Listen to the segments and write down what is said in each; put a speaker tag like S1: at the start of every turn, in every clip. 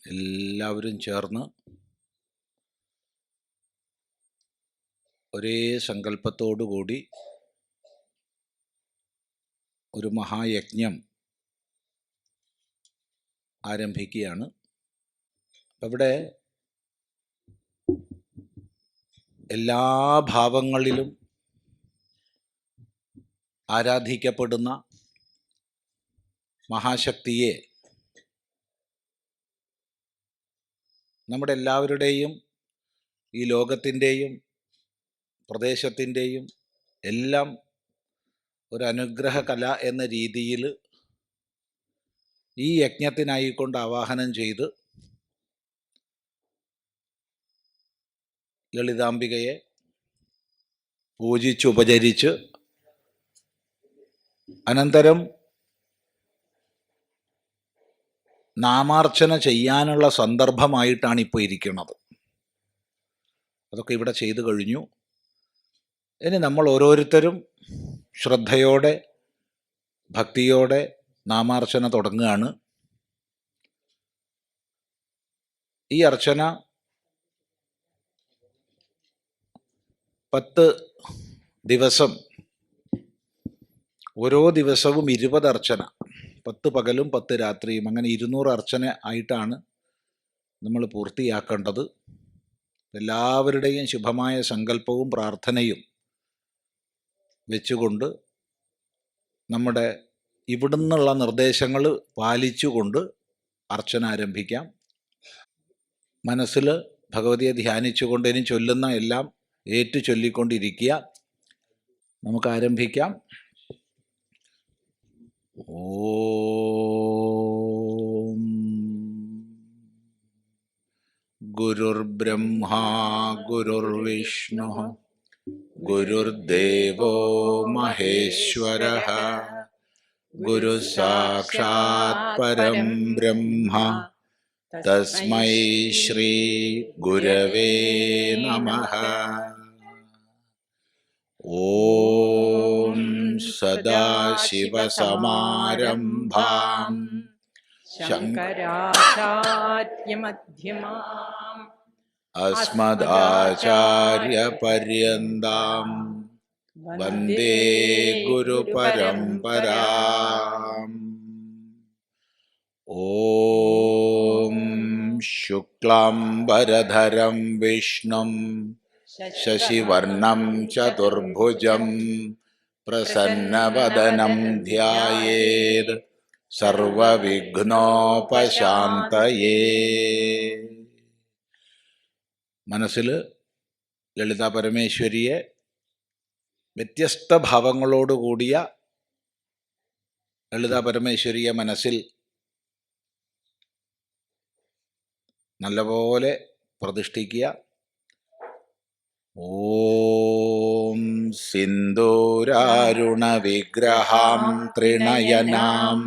S1: എല്ലാവരും ചേർന്ന് ഒരേ സങ്കല്പത്തോടുകൂടി ഒരു മഹായജ്ഞം ആരംഭിക്കുകയാണ്. അവിടെ എല്ലാ ഭാവങ്ങളിലും ആരാധിക്കപ്പെടുന്ന മഹാശക്തിയെ നമ്മുടെ എല്ലാവരുടെയും ഈ ലോകത്തിൻ്റെയും പ്രദേശത്തിൻ്റെയും എല്ലാം ഒരു അനുഗ്രഹ കല എന്ന രീതിയിൽ ഈ യജ്ഞത്തിനായിക്കൊണ്ട് ആവാഹനം ചെയ്ത് ലളിതാംബികയെ പൂജിച്ചുപചരിച്ച് അനന്തരം നാമാർച്ചന ചെയ്യാനുള്ള സന്ദർഭമായിട്ടാണ് ഇപ്പോൾ ഇരിക്കുന്നത്. അതൊക്കെ ഇവിടെ ചെയ്തു കഴിഞ്ഞു. ഇനി നമ്മൾ ഓരോരുത്തരും ശ്രദ്ധയോടെ ഭക്തിയോടെ നാമാർച്ചന തുടങ്ങുകയാണ്. ഈ അർച്ചന 10 ദിവസം, ഓരോ ദിവസവും 20 അർച്ചന, 10 പകലും 10 രാത്രിയും, അങ്ങനെ 200 അർച്ചന ആയിട്ടാണ് നമ്മൾ പൂർത്തിയാക്കേണ്ടത്. എല്ലാവരുടെയും ശുഭമായ സങ്കല്പവും പ്രാർത്ഥനയും വെച്ചുകൊണ്ട് നമ്മുടെ ഇവിടുന്നുള്ള നിർദ്ദേശങ്ങൾ പാലിച്ചുകൊണ്ട് അർച്ചന ആരംഭിക്കാം. മനസ്സിൽ ഭഗവതിയെ ധ്യാനിച്ചുകൊണ്ട് ഇനി ചൊല്ലുന്ന എല്ലാം ഏറ്റു ചൊല്ലിക്കൊണ്ടിരിക്കുക. നമുക്ക് ആരംഭിക്കാം. ഓം ഗുരുർബ്രഹ്മാ ഗുരുർവിഷ്ണു ഗുരുർദേവോ മഹേശ്വരഃ ഗുരു സാക്ഷാത് പരം ബ്രഹ്മ തസ്മൈ ശ്രീ ഗുരവേ നമഃ. ഓം സദാശിവസമാരംഭാം
S2: ശങ്കരാചാര്യമധ്യമാം
S1: അസ്മദാചാര്യപര്യന്താം വന്ദേ ഗുരുപരമ്പരാം. ഓം ശുക്ലാംബരധരം വിഷ്ണും ശശിവർണം ചതുർഭുജം പ്രസന്നവദനം ധ്യായേത് സർവവിഘ്നോപശാന്തയേ. മനസ്സിൽ ലളിതാ പരമേശ്വരിയെ വ്യത്യസ്ത ഭാവങ്ങളോടുകൂടിയ ലളിതാ പരമേശ്വരിയെ മനസ്സിൽ നല്ലപോലെ പ്രതിഷ്ഠിക്കുക. ഓം സിന്ദൂരാരുണ വിഗ്രഹാം ത്രിനയനാം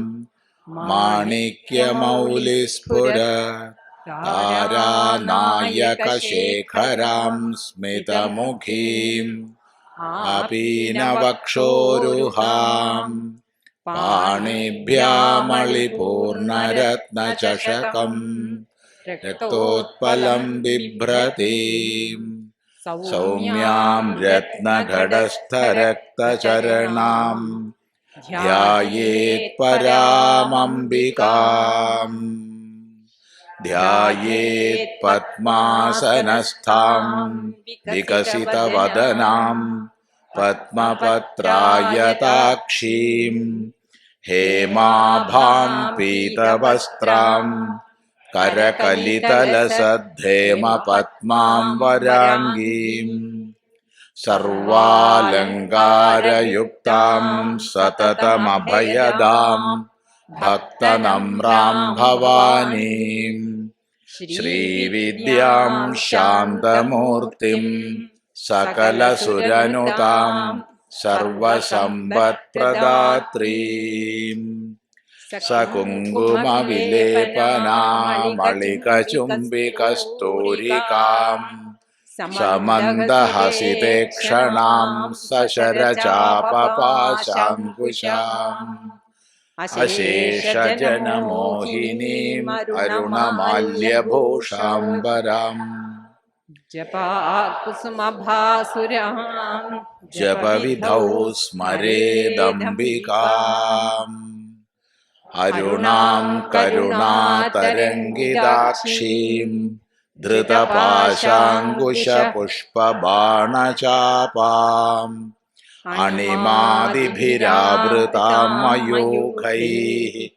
S1: മാണിക്യമൗലിസ്ഫുര താരാനായകശേഖരാം സ്മിതമുഖീം ആപീനവക്ഷോരുഹാം പാണിഭ്യാമളിപൂർണരത്നചഷകം രക്തോത്പലം ബിഭ്രതീം സൗമ്യാം രത്നഘടസ്ഥരക്തചരണാം ധ്യായേത് പരാമംബികാം. ധ്യായേത് പദ്മാസനസ്ഥാം വികസിതവദനാം പദ്മപത്രായതാക്ഷീം ഹേമാഭാം പീതവസ്ത്രാം കരകലിതലസദ്ധേമ പദ്മാം വരാംഗീം സർവാലങ്കാരയുക്താം സതതമഭയദാം ഭക്തനമ്രാം ഭവാനീം ശ്രീവിദ്യാം ശാന്തമൂർത്തിം സകലസുരനുതാം സർവസമ്പത്പ്രദാത്രീം സകുങ്കുമവിലേപനാമളികചുംബികസ്തൂരികാം സമന്ദഹസിതേക്ഷണാം സശരചാപപാശാങ്കുശാം അശേഷജനമോഹിനീം അരുണമാല്യഭൂഷാംബരാം
S2: ജപാകുസുമഭാസുരാം
S1: ജപവിധൗ സ്മരേദംബികാം അരുണാം കരുണാതരംഗിതാക്ഷീം ധൃതപാശാങ്കുശപുഷ്പബാണചാപാം അണിമാദിഭിരാവൃതാം മയൂഖൈഃ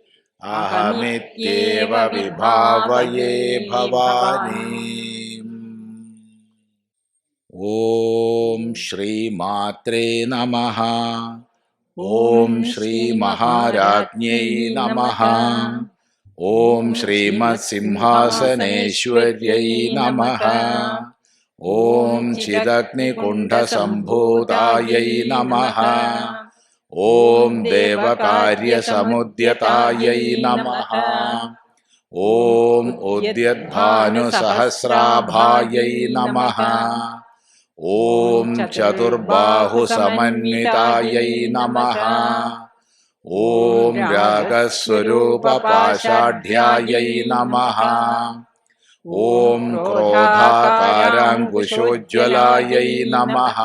S1: അഹമിത്യേവ വിഭാവയേ ഭവാനീം. ഓം ശ്രീമാത്രേ നമഃ. ഓം ശ്രീമഹാരാജ്ഞൈ നമഃ. ഓം ശ്രീമത്സിംഹാസനേശ്വർयै നമഃ. ഓം ചിദഗ്നികുണ്ഡസംഭൂതാयै നമഃ. ഓം ദേവകാര്യസമുദ്യതാयै നമഃ. ഓം ഉദ്യദ്ഭാനുസഹസ്രാഭാयै നമഃ. ഓം ചതുർബാഹുസമന്വിതാयै നമഃ. ഓം രാഗസ്വരൂപപാഷാഢ്യാयै നമഃ. ഓം ക്രോധാകാരാങ്കുശോജ്വലാयै നമഃ.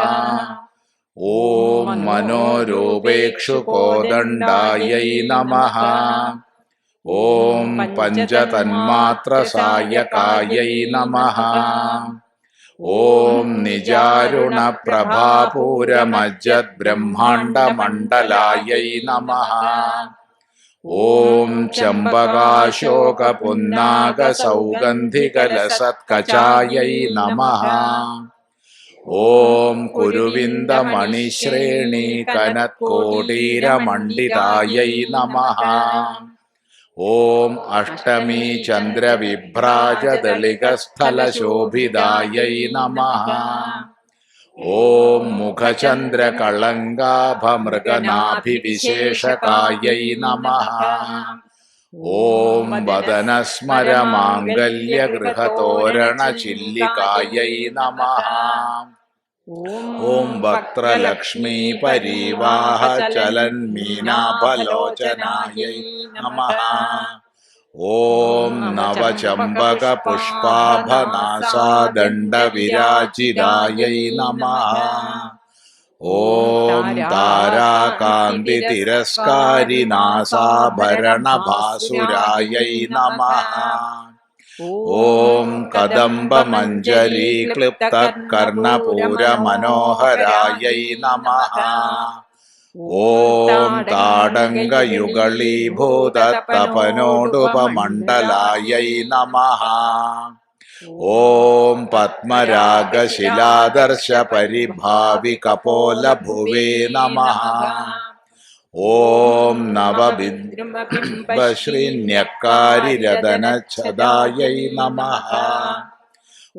S1: ഓം മനോരൂപേക്ഷുകോദണ്ഡാयै നമഃ. ഓം പഞ്ചതന്മാത്രസായകാयै നമഃ. ഓം നിജാരുണപ്രഭാപൂരമജ്ജദ്ബ്രഹ്മാണ്ഡമണ്ഡലാयै നമഃ. ഓം ചമ്പകാശോകപുന്നാഗസൗഗന്ധികലസത്കചാयै നമഃ. ഓം കുരുവിന്ദമണിശ്രേണീകനത്കോടീരമണ്ഡിതാयै നമഃ. ഓം അഷ്ടമീ ചന്ദ്രവിഭ്രാജദളികസ്ഥലശോഭിതാयै നമഃ. ഓം മുഖചന്ദ്രകളങ്കാഭമൃഗനാഭിവിശേഷകാयै നമഃ. ഓം വദനസ്മരമാംഗല്യഗൃഹതോരണചില്ലികാयै നമഃ. ഓം വക്ത്രലക്ഷ്മീപരിവാഹചലന്മീനാഭലോചനാयै നമഃ. ഓം നവചമ്പകപുഷ്പാഭനാസാദണ്ഡവിരാജിതാयै നമഃ. ഓം താരാകാന്തിതിരസ്കാരിനാസാഭരണഭാസുരാयै നമഃ. ഓം കദംബമഞ്ജരീക്ലിപ്തകർണപൂരമനോഹരാयै നമഃ. ഓം താടങ്കയുഗളീഭൂതതപനോടുപമണ്ഡലാयै നമഃ. ഓം പത്മരാഗശിലാദർശപരിഭാവികപോലഭുവേ നമഃ. ഓം നവബിംബശ്രീന്യക്കാരിരതനച്ഛദാयै നമഃ.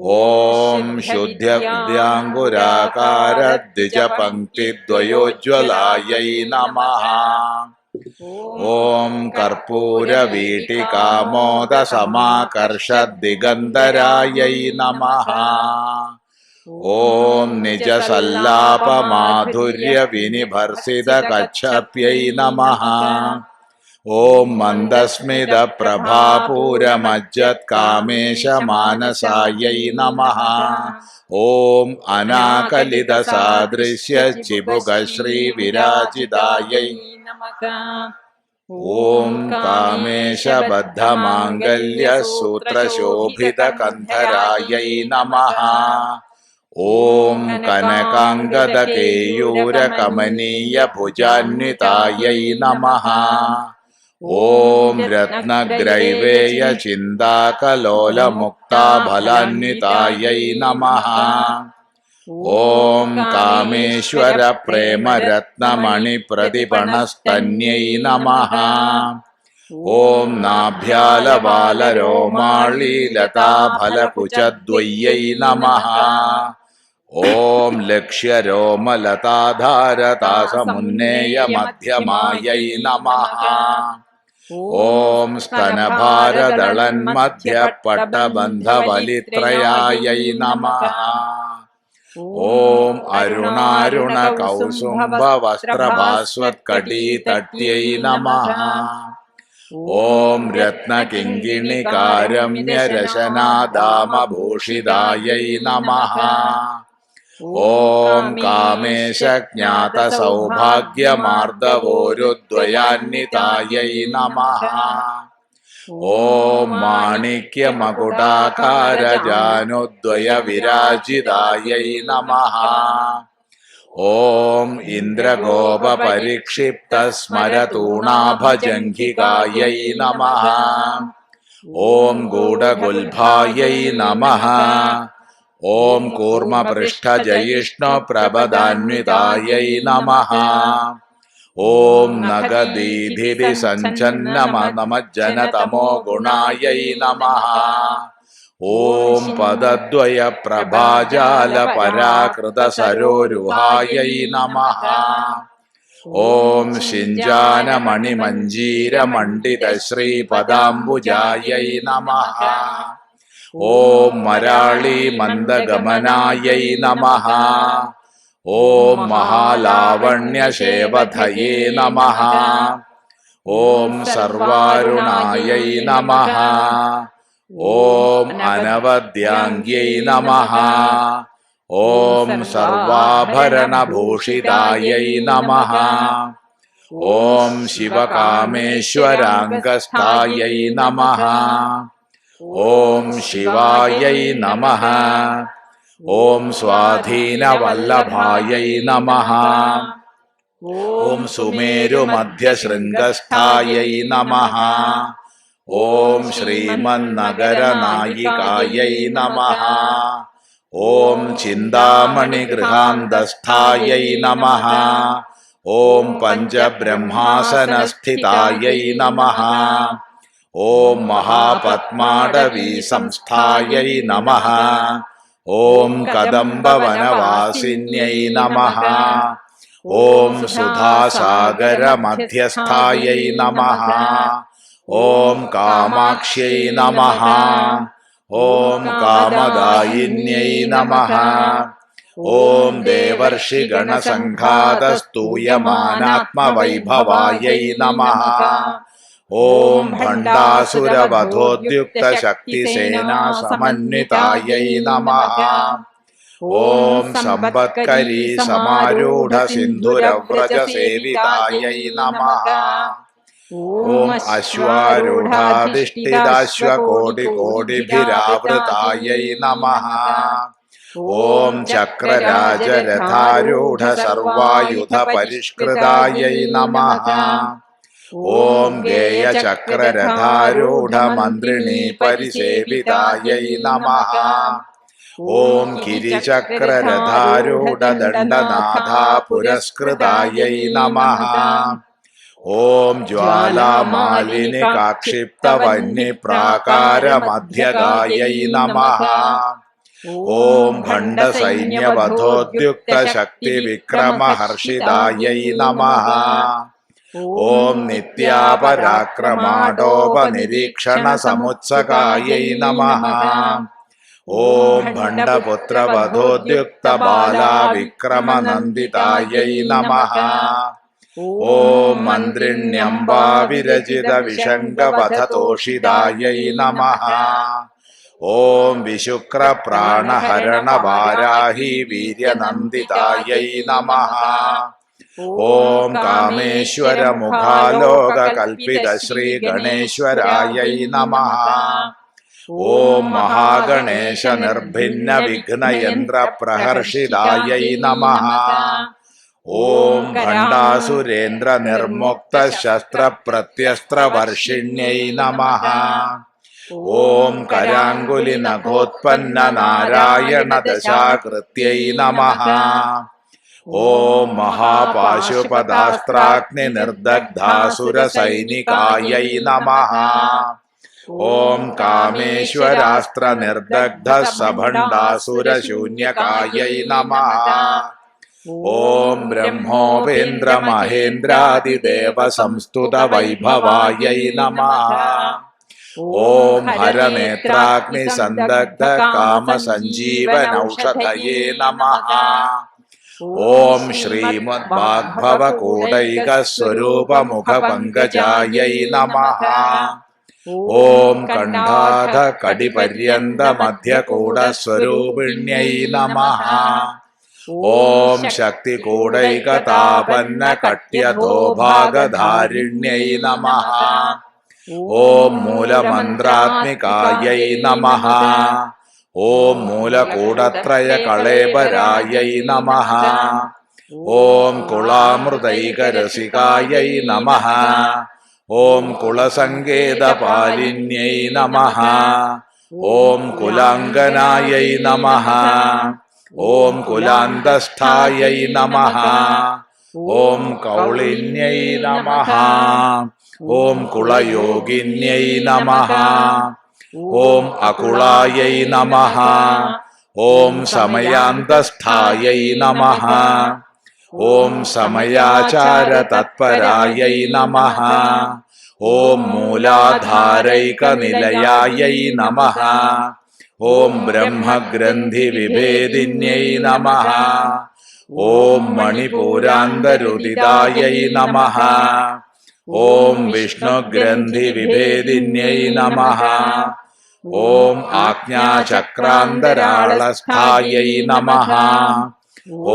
S1: ഓം ശുദ്ധ്യദ്യാങ്കുരാകാരദ്വിജപംക്തിദ്വയോജ്വലാयै നമഃ. ഓം കർപ്പൂരവീട്ടികാമോദസമാകർഷദ്ദിഗന്ധരാयै നമഃ. ഓം നിജസല്ലാപമാധുര്യവിനിഭർസിതകച്ഛപ്यै നമഃ. ഓം മന്ദസ്മിതപ്രഭാപൂരമജ്ജത്കാമേശമാനസാयै നമഃ. ഓം അനാകലിതസാദൃശ്യചിബുകശ്രീവിരാജിതാयै ഓം കാമേശബദ്ധമാംഗല്യസൂത്രശോഭിതകന്ധരാयै നമഃ. ഓം കനകാംഗദകേയൂരകമനീയഭുജാന്വിതാयै നമഃ. ഓം രത്നഗ്രൈവേയചിന്താകലോലമുക്താഫലാന്വിതാयै നമഃ. ഓം കാമേശ്വരപ്രേമരത്നമണിപ്രതിപണസ്തന്यै നമഃ. ഓം നാഭ്യാലവാലരോമാളീലതാഫലകുചദ്വയ്यै നമഃ. ഓം ലക്ഷ്യരോമലതാധാരതാസമുന്നേയമധ്യമാयै നമഃ. ഓം സ്തനഭാരദളന്മധ്യപട്ടബന്ധവലിത്രയാयै നമഃ. ഓം അരുണാരുണ കൗസുംഭ വസ്ത്രഭാസ്വത്കടീതട്यै നമഃ. ഓം രത്നകിങ്കിണികാരമ്യരശനാദാമഭൂഷിതാयै നമഃ. ഓം കാമേശജ്ഞാതസൗഭാഗ്യമാർദ്ദവോരുദ്വയാന്വിതാयै നമഃ. ഓം മാണിക്യമകുടാകാരജാനുദ്വയവിരാജിതാयै നമഃ. ഓം ഇന്ദ്രഗോപപരിക്ഷിപ്തസ്മരതൂണാഭജംഘികാयै നമഃ. ഓം ഗൂഢഗുൽഭാयै നമഃ. ഓം കൂർമ്മപൃഷ്ഠജയിഷ്ണുപ്രഭദാന്വിതാयै നമഃ. ഓം നഗദീധിതി സഞ്ചന്നമനമജ്ജനതമോ ഗുണാयै നമഃ. ഓം പദദ്വയപ്രഭാജാലപരാകൃതസരോരുഹാयै നമഃ. ഓം ശിഞ്ചാനമണിമഞ്ജീരമണ്ഡിതശ്രീപദാംബുജാयै നമഃ. ഓം മരാളീമന്ദഗമനാयै നമഃ. ഓം മഹാലാവണ്യശേവധയേ നമഃ. ഓം സർവാരുണാयै നമഃ. ഓം അനവദ്യാംഗ്യൈ നമഃ. ഓം സർവാഭരണഭൂഷിതാयै നമഃ. ഓം ശിവകാമേശ്വരാംഗസ്ഥാयै നമഃ. ഓം ശിവാयै നമഃ. ഓം സ്വാധീനവല്ലഭാयै നമഃ. ഓം സുമേരുമധ്യശൃംഗസ്ഥാयै നമഃ. ഓം ശ്രീമന്നഗരനായികാयै നമഃ. ഓം ചിന്താമണിഗൃഹാന്തസ്ഥാयै നമഃ. ഓം പഞ്ചബ്രഹ്മാസനസ്ഥിതാयै നമഃ. ഓം മഹാപത്മാടവീസംസ്ഥാयै നമഃ. ഓം കദംബവനവാസിന്यै നമഃ. ഓം സുധാസാഗരമധ്യസ്ഥാयै നമഃ. ഓം കാമാക്ഷ്यै നമഃ. ഓം കാമദായിന്यै നമഃ. ഓം ദേവർഷിഗണസംഘാതസ്തൂയമാനാത്മവൈഭവാयै നമഃ. ഓം ഭണ്ഡാസുരവധോദ്യുക്തശക്തിസേനാസമന്വിതാयै നമഃ. ഓം സമ്പത്കരീ സമാരൂഢസിന്ധുരവ്രജസേവിതാयै നമഃ. ഓം അശ്വാരൂഢാധിഷ്ഠിതാശ്വകോടികോടിഭിരാവൃതാयै നമഃ. ഓം ചക്രരാജരഥാരൂഢസർവായുധപരിഷ്കൃതാयै നമഃ. ഓം ഗേയചക്രരഥാരൂഢമന്ത്രിണീപരിസേവിതാयै നമഃ. ഓം ഗിരിചക്രരഥാരൂഢദണ്ഡനാഥാപുരസ്കൃതാयै നമഃ. ഓം ജ്വാലാമാലിനികാക്ഷിപ്തവന്യപ്രാകാരമധ്യഗാयै നമഃ. ഓം ഭണ്ഡസൈന്യവധോദ്യുക്തശക്തിവിക്രമഹർഷിതാयै നമഃ. ഓം നിത്യാപരാക്രമാടോപനിരീക്ഷണസമുത്സകാयै നമഃ. ഓം ഭണ്ഡപുത്രവധോദ്യുക്തബാലാവിക്രമനന്ദിതാयै നമഃ. ഓം മന്ത്രിണ്യംബാവിരചിതവിഷംഗവധതോഷിതാयै നമഃ. ഓം വിശുക്രപ്രാണഹരണവാരാഹി വീര്യനന്ദിതാयै നമഃ. ഓം കാമേശ്വരമുഖാലോകകൽപ്പിതശ്രീഗണേശ്വരാयै നമഃ. ഓം മഹാഗണേശനിർഭിന്നവിഘ്നയന്ത്രപ്രഹർഷിതാयै നമഃ. ഓം ഭണ്ഡാസുരേന്ദ്രനിർമുക്തശസ്ത്രപ്രത്യസ്ത്രവർഷിണ്यै നമഃ. ഓം കരാങ്കുലിനഘോത്പന്നനാരായണദശാകൃത്यै നമഃ. ഓം മഹാപാശുപതാസ്ത്രാഗ്നിനിർദഗ്ധാസുരസൈനികാयै നമഃ. ഓം കാമേശ്വരാസ്ത്രനിർദഗ്ധസഭണ്ഡാസുരശൂന്യകാयै നമഃ. ഓം ബ്രഹ്മോപേന്ദ്രമഹേന്ദ്രാദിദേവസംസ്തുതവൈഭവാयै നമഃ. ഓം ഹരനേത്രാഗ്നി സന്ദഗ്ധ കാമസഞ്ജീവനൗഷധയേ നമഃ. ഓം ശ്രീമദ് വാഗ്ഭവ കൂടൈക സ്വരൂപമുഖ പങ്കജായൈ നമഃ. ഓം കണ്ഠാധ കടിപര്യന്ത മധ്യകൂട സ്വരൂപിണ്യൈ നമഃ. ഓം ശക്തി കൂടൈക താപന്ന കട്യധോഭാഗധാരിണ്യൈ നമഃ. ഓം മൂലമന്ത്രാത്മികായൈ നമഃ. ഓം മൂലകൂടത്രയ കളേബരായൈ നമഃ. ഓം കുളാമൃതൈകരസികായൈ നമഃ. ഓം കുളസങ്കേതപാലിന്യൈ നമഃ. ഓം കുലാംഗനായൈ നമഃ. ഓം കുലാന്തസ്ഥായൈ നമഃ. ഓം കൗളിന്യൈ നമഃ. ഓം കുളയോഗിന്യൈ നമഃ. ഓം അകുളായൈ നമഃ. ഓം സമയാന്തസ്ഥായൈ നമഃ. ഓം സമയാചാരതത്പരായൈ നമഃ. ഓം മൂലാധാരൈകനിലയായൈ നമഃ. ഓം ബ്രഹ്മഗ്രന്ഥിവിഭേദിന്യൈ നമഃ. ഓം മണിപൂരാന്തരുദിതായൈ നമഃ. ഓം വിഷ്ണുഗ്രന്ഥിവിഭേദിന്യൈ നമഃ. ഓം ആജ്ഞാചക്രാന്തരാളസ്ഥായൈ നമഃ.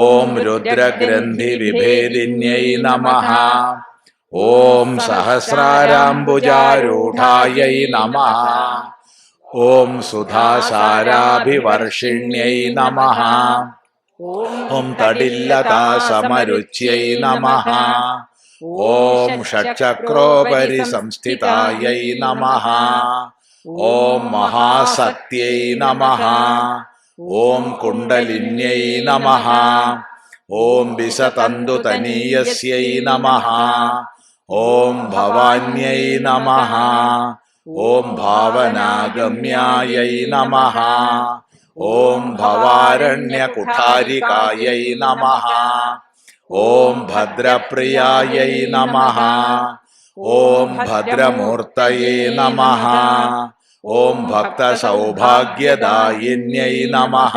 S1: ഓം രുദ്രഗ്രന്ഥിവിഭേദിന്യൈ നമഃ. ഓം സഹസ്രാരാംബുജാരൂഢായൈ നമഃ. ഓം സുധാസാരാഭിവർഷിണ്യൈ നമഃ. ഓം തടില്ലതാസമരുച്यै നമഃ. ഓം ഷട്ചക്രോപരി സംസ്ഥിതായൈ നമഃ. ഓം മഹാസത്यै നമഃ. ഓം കുണ്ഡലിന്യൈ നമഃ. ഓം വിസതന്തുതനീയസ്यै നമഃ. ഓം ഭവാന്यै നമഃ. ഓം ഭാവനാഗമ്യായൈ നമഃ. ഓം ഭവാരണ്യകുഠാരികായൈ നമഃ. ഓം ഭദ്രപ്രിയായൈ നമഃ. ഓം ഭദ്രമൂർത്തയേ നമഃ. ഓം ഭക്തസൗഭാഗ്യദായിന്യൈ നമഃ.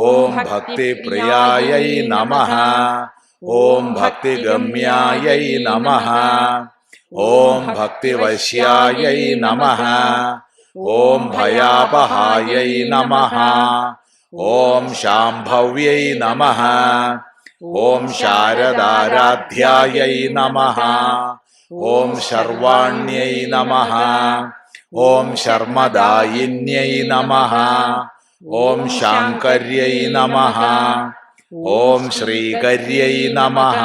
S1: ഓം ഭക്തിപ്രിയായൈ നമഃ. ഓം ഭക്തിഗമ്യായൈ നമഃ. ഓം ഭക്തിവശ്യായൈ നമഃ. ഓം ഭയാപഹായൈ നമഃ. ഓം ശാംഭവ്യൈ നമഃ. ഓം ശാരദാരാധ്യായൈ നമഃ. ഓം ശർവാണ്യൈ നമഃ. ഓം ശർമ്മദായിന്യൈ നമഃ. ഓം ശാങ്കര്यै നമഃ. ഓം ശ്രീകര്यै നമഃ.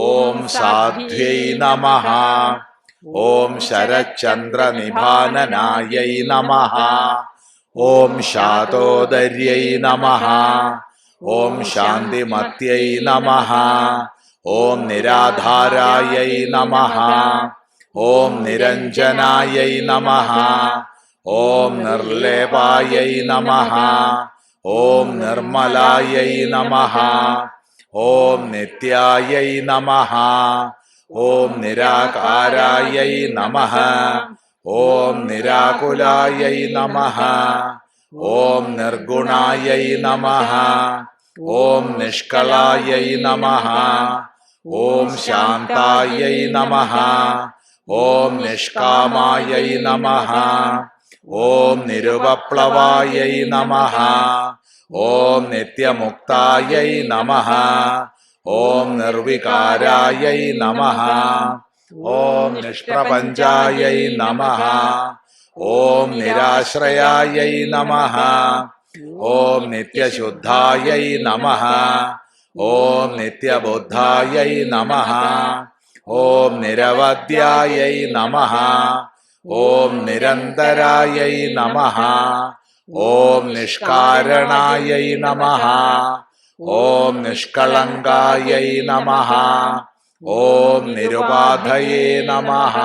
S1: ഓം സാധ്വ്യൈ നമഃ. ഓം ശരചന്ദ്രനിഭാനനായൈ നമഃ. ഓം ശാതോദര്यै നമഃ. ഓം ശാന്തിമത്यै നമഃ. ഓം നിരാധാരായൈ നമഃ. ഓം നിരഞ്ജനായൈ നമഃ. ഓം നിർലേപായൈ നമഃ. ഓം നിർമ്മലായൈ നമഃ. ഓം നിത്യായൈ നമഃ. ഓം നിരാകാരായൈ നമഃ. ഓം നിരാകുലായൈ നമഃ. ഓം നിർഗുണായൈ നമഃ. ഓം നിഷ്കളായൈ നമഃ. ഓം ശാന്തായൈ നമഃ. ഓം നിഷ്കാമായൈ നമഃ. ഓം നിരുപപ്ലവായൈ നമഃ. ഓം നിത്യമുക്തായൈ നമഃ. ഓം നിർവികാരായൈ നമഃ. ഓം നിഷ്പ്രപഞ്ചായൈ നമഃ. ഓം നിരാശ്രയായൈ നമഃ. ഓം നിത്യശുദ്ധായൈ നമഃ. ഓം നിത്യബുദ്ധായൈ നമഃ. ഓം നിരവധ്യായൈ നമഃ. ഓം നിരന്തരായൈ നമഃ. ഓം നിഷ്കാരണായൈ നമഃ. ഓം നിഷ്കളങ്കായൈ നമഃ. ഓം നിരുപാധയേ നമഃ.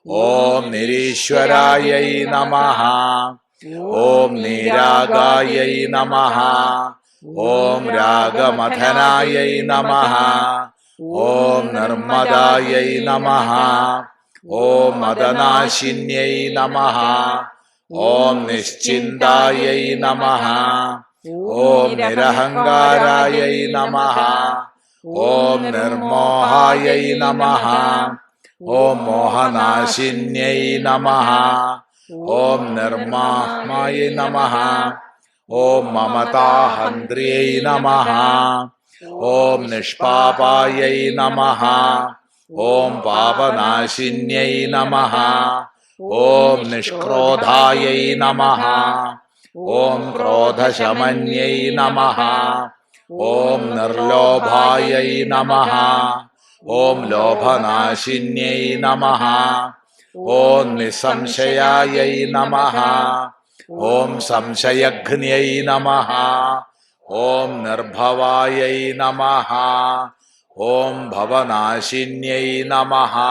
S1: ഓം നിരീശ്വരായൈ നമഃ. ഓം നീരാഗായൈ നമഃ. ഓം രാഗമഥനായൈ നമഃ. ഓം നിർമ്മദായൈ നമഃ. ഓം മദനാശിന്യൈ നമഃ. ഓം നിശ്ചിന്തായൈ നമഃ. ഓം നിരഹങ്കാരായൈ നമഃ. ഓം നിർമോഹായൈ നമഃ. ഓം മോഹനാശിന്യൈ നമഃ. ഓം നിർമാഹ്മയൈ നമഃ. ഓം മമതാഹന്ത്ര്यै നമഃ. ഓം നിഷ്പാപായൈ നമഃ. ഓം പാപനാശിന്യൈ നമഃ. ഓം നിഷ്ക്രോധായൈ നമഃ. ഓം ക്രോധശമന്യൈ നമഃ. ഓം നിർലോഭായൈ നമഃ. ഓം ലോഭനാശിന്യൈ നമഃ. ഓം നിസ്സംശയായൈ നമഃ. ഓം സംശയഘ്ന്യൈ നമഃ. ഓം നിർഭവായൈ നമഃ. ഓം ഭവനാശിന്യൈ നമഃ.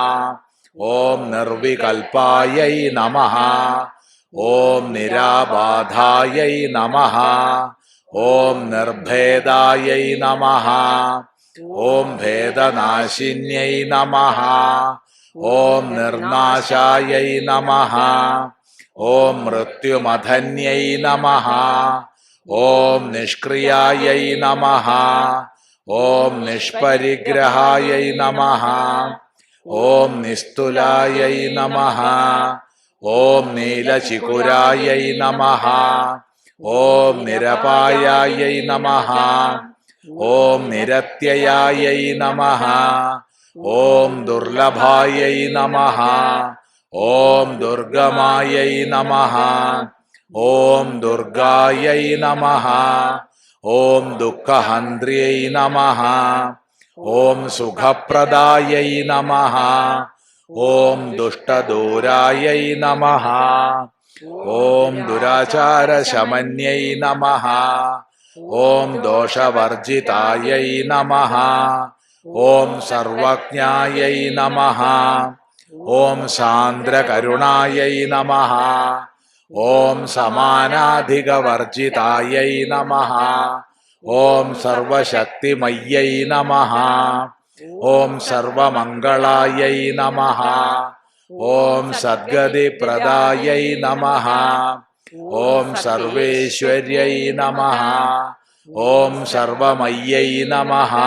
S1: ഓം നിർവികൽപായൈ നമഃ. ഓം നിരാബാധായൈ നമഃ. ഓം നിർഭേദായൈ നമഃ. ഓം ഭേദനാശിന്യൈ നമഃ. ഓം നിർനാശായൈ നമഃ. ഓം മൃത്യുമധന്യൈ നമഃ. ഓം നിഷ്ക്രിയായൈ നമഃ. ഓം നിഷ്പരിഗ്രഹായൈ നമഃ. ഓം നിസ്തുലായൈ നമഃ. ഓം നീലചികുരായൈ നമഃ. ഓം നിരപായായൈ നമഃ. ഓം നിരത്യയായൈ നമഃ. ഓം ദുർലഭായൈ നമഃ. ഓം ദുർഗമായൈ നമഃ. ഓം ദുർഗായൈ നമഃ. ഓം ദുഃഖഹന്ത്ര്यै നമഃ. ഓം സുഖപ്രദായൈ നമഃ. ഓം ദുഷ്ടദൂരായൈ നമഃ. ഓം ദുരാചാരശമന്യൈ നമഃ. ഓം ദോഷവർജിതായൈ നമഃ. ഓം സർവജ്ഞായൈ നമഃ. ഓം സാന്ദ്രകരുണായൈ നമഃ. ഓം സമാനാധികവർജിതായൈ നമഃ. ഓം സർവശക്തിമയ്യൈ നമഃ. ഓം സർവമംഗളായൈ നമഃ. ഓം സദ്ഗതിപ്രദായൈ നമഃ. ഓം സർവേശ്വര്यै നമഃ. ഓം സർവമയ്യൈ നമഃ.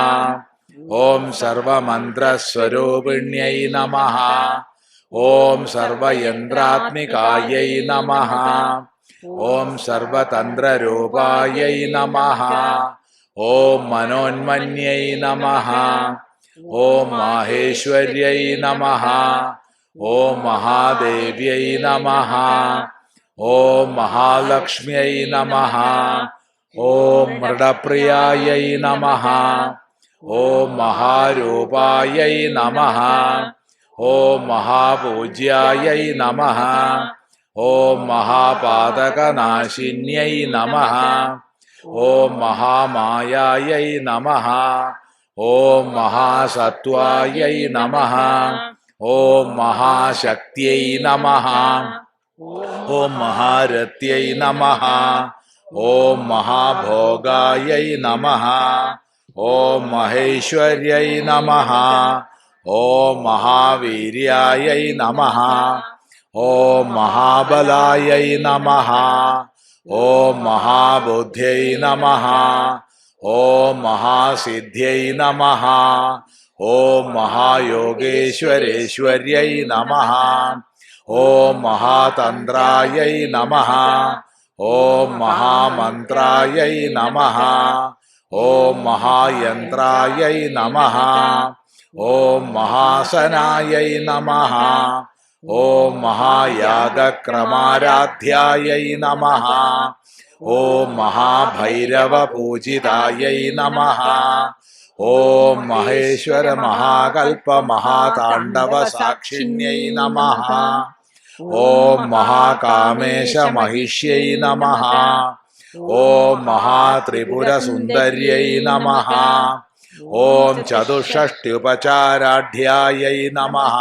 S1: ഓം സർവമന്ത്രസ്വരൂപിണ്यै നമഃ. ഓം സർവയന്ത്രാത്മികായൈ നമഃ. ഓം സർവതന്ത്രരൂപായൈ നമഃ. ഓം മനോന്മന്യൈ നമഃ. ഓം മാഹേശ്വർयै നമഃ. ഓം മഹാദേവ്यै നമഃ. ഓം മഹാലക്ഷ്മ്यै നമഃ. ഓം മൃഡപ്രിയായൈ നമഃ. ഓം മഹാരൂപായൈ നമഃ. ഓം മഹാപൂജ്യായൈ നമഃ. ഓം മഹാപാതകനാശിന്यै നമഃ. ഓം മഹാമായായൈ നമഃ. ഓം മഹാസത്വായൈ നമഃ. ഓം മഹാശക്തിयै നമഃ. ഓം മഹാരഥ്यै നമഃ. ഓം മഹാഭോഗായൈ നമഃ. ഓം മഹേശ്വർयै നമഃ. ഓം മഹാവീര്യായൈ നമഃ. ഓം മഹാബലായൈ നമഃ. ഓം മഹാബുദ്ധ്यै നമഃ. ഓം മഹാസിദ്ധ്यै നമഃ. ഓം മഹായോഗേശ്വരേശ്വർयै നമഃ. ഓം മഹാതന്ത്രായൈ നമഃ. ഓം മഹാമന്ത്രായൈ നമഃ. ഓം മഹായന്ത്രായൈ നമഃ. ഓം മഹാസനായൈ നമഃ. ഓം മഹായാഗക്രമാരാധ്യായൈ നമഃ. ഓം മഹാഭൈരവപൂജിതായൈ നമഃ. ഓം മഹേശ്വര മഹാകൽപ മഹാതാണ്ഡവസാക്ഷിണ്यै നമഃ. ഓം മഹാകാമേശ മഹിഷ്यै നമഃ. ഓം മഹാത്രിപുരസുന്ദര്यै നമഃ. ഓം ചതുഷ്ഷഷ്ട്യുപചാരാഢ്യായൈ നമഃ.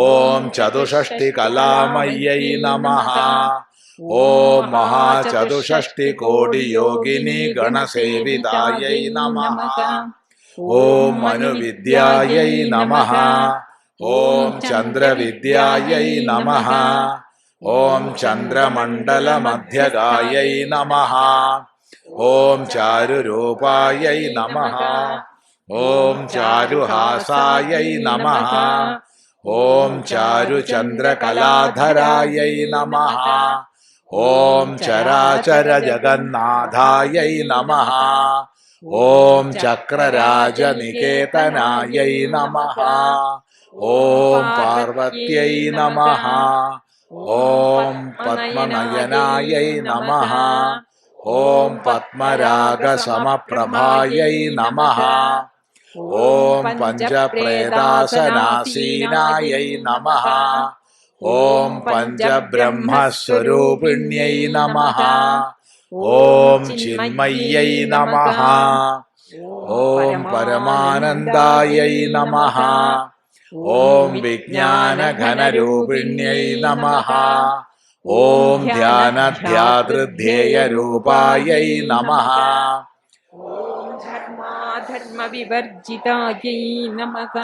S1: ഓം ചതുഷ്ഷഷ്ടികലാമയ്യൈ നമഃ. ഓം മഹാചതുഷ്ഷഷ്ടികോടിയോഗിനി ഗണസേവിതായൈ നമഃ. ഓം മനുവിദ്യായൈ നമഃ. ഓം ചന്ദ്രവിദ്യായൈ നമഃ. ഓം ചന്ദ്രമണ്ഡലമധ്യഗായൈ നമഃ. ഓം ചാരുരൂപായൈ നമഃ. ഓം ചാരുഹാസായൈ നമഃ. ഓം ചാരുചന്ദ്രകലാധരായൈ നമഃ. ഓം ചരാചരജഗന്നാഥായൈ നമഃ. ഓം ചക്രരാജനികേതനായൈ നമഃ. ഓം പാർവത്यै നമഃ. ഓം പത്മനയനായൈ നമഃ. ഓം പത്മരാഗസമപ്രഭായൈ നമഃ. ഓം പഞ്ചപ്രേതാസനാസീനായൈ നമഃ. ഓം പഞ്ചബ്രഹ്മസ്വരൂപിണ്यै നമഃ. ഓം ചിന്മയ്യൈ നമഃ. ഓം പരമാനന്ദായൈ നമഃ. ഓം വിജ്ഞാനഘനരൂപിണ്यै നമഃ. ഓം ധ്യാനധ്യാതൃധ്യേയരൂപായൈ നമഃ.
S2: ഓം ധർമാധർമ്മവിവർജിതായൈ നമഃ.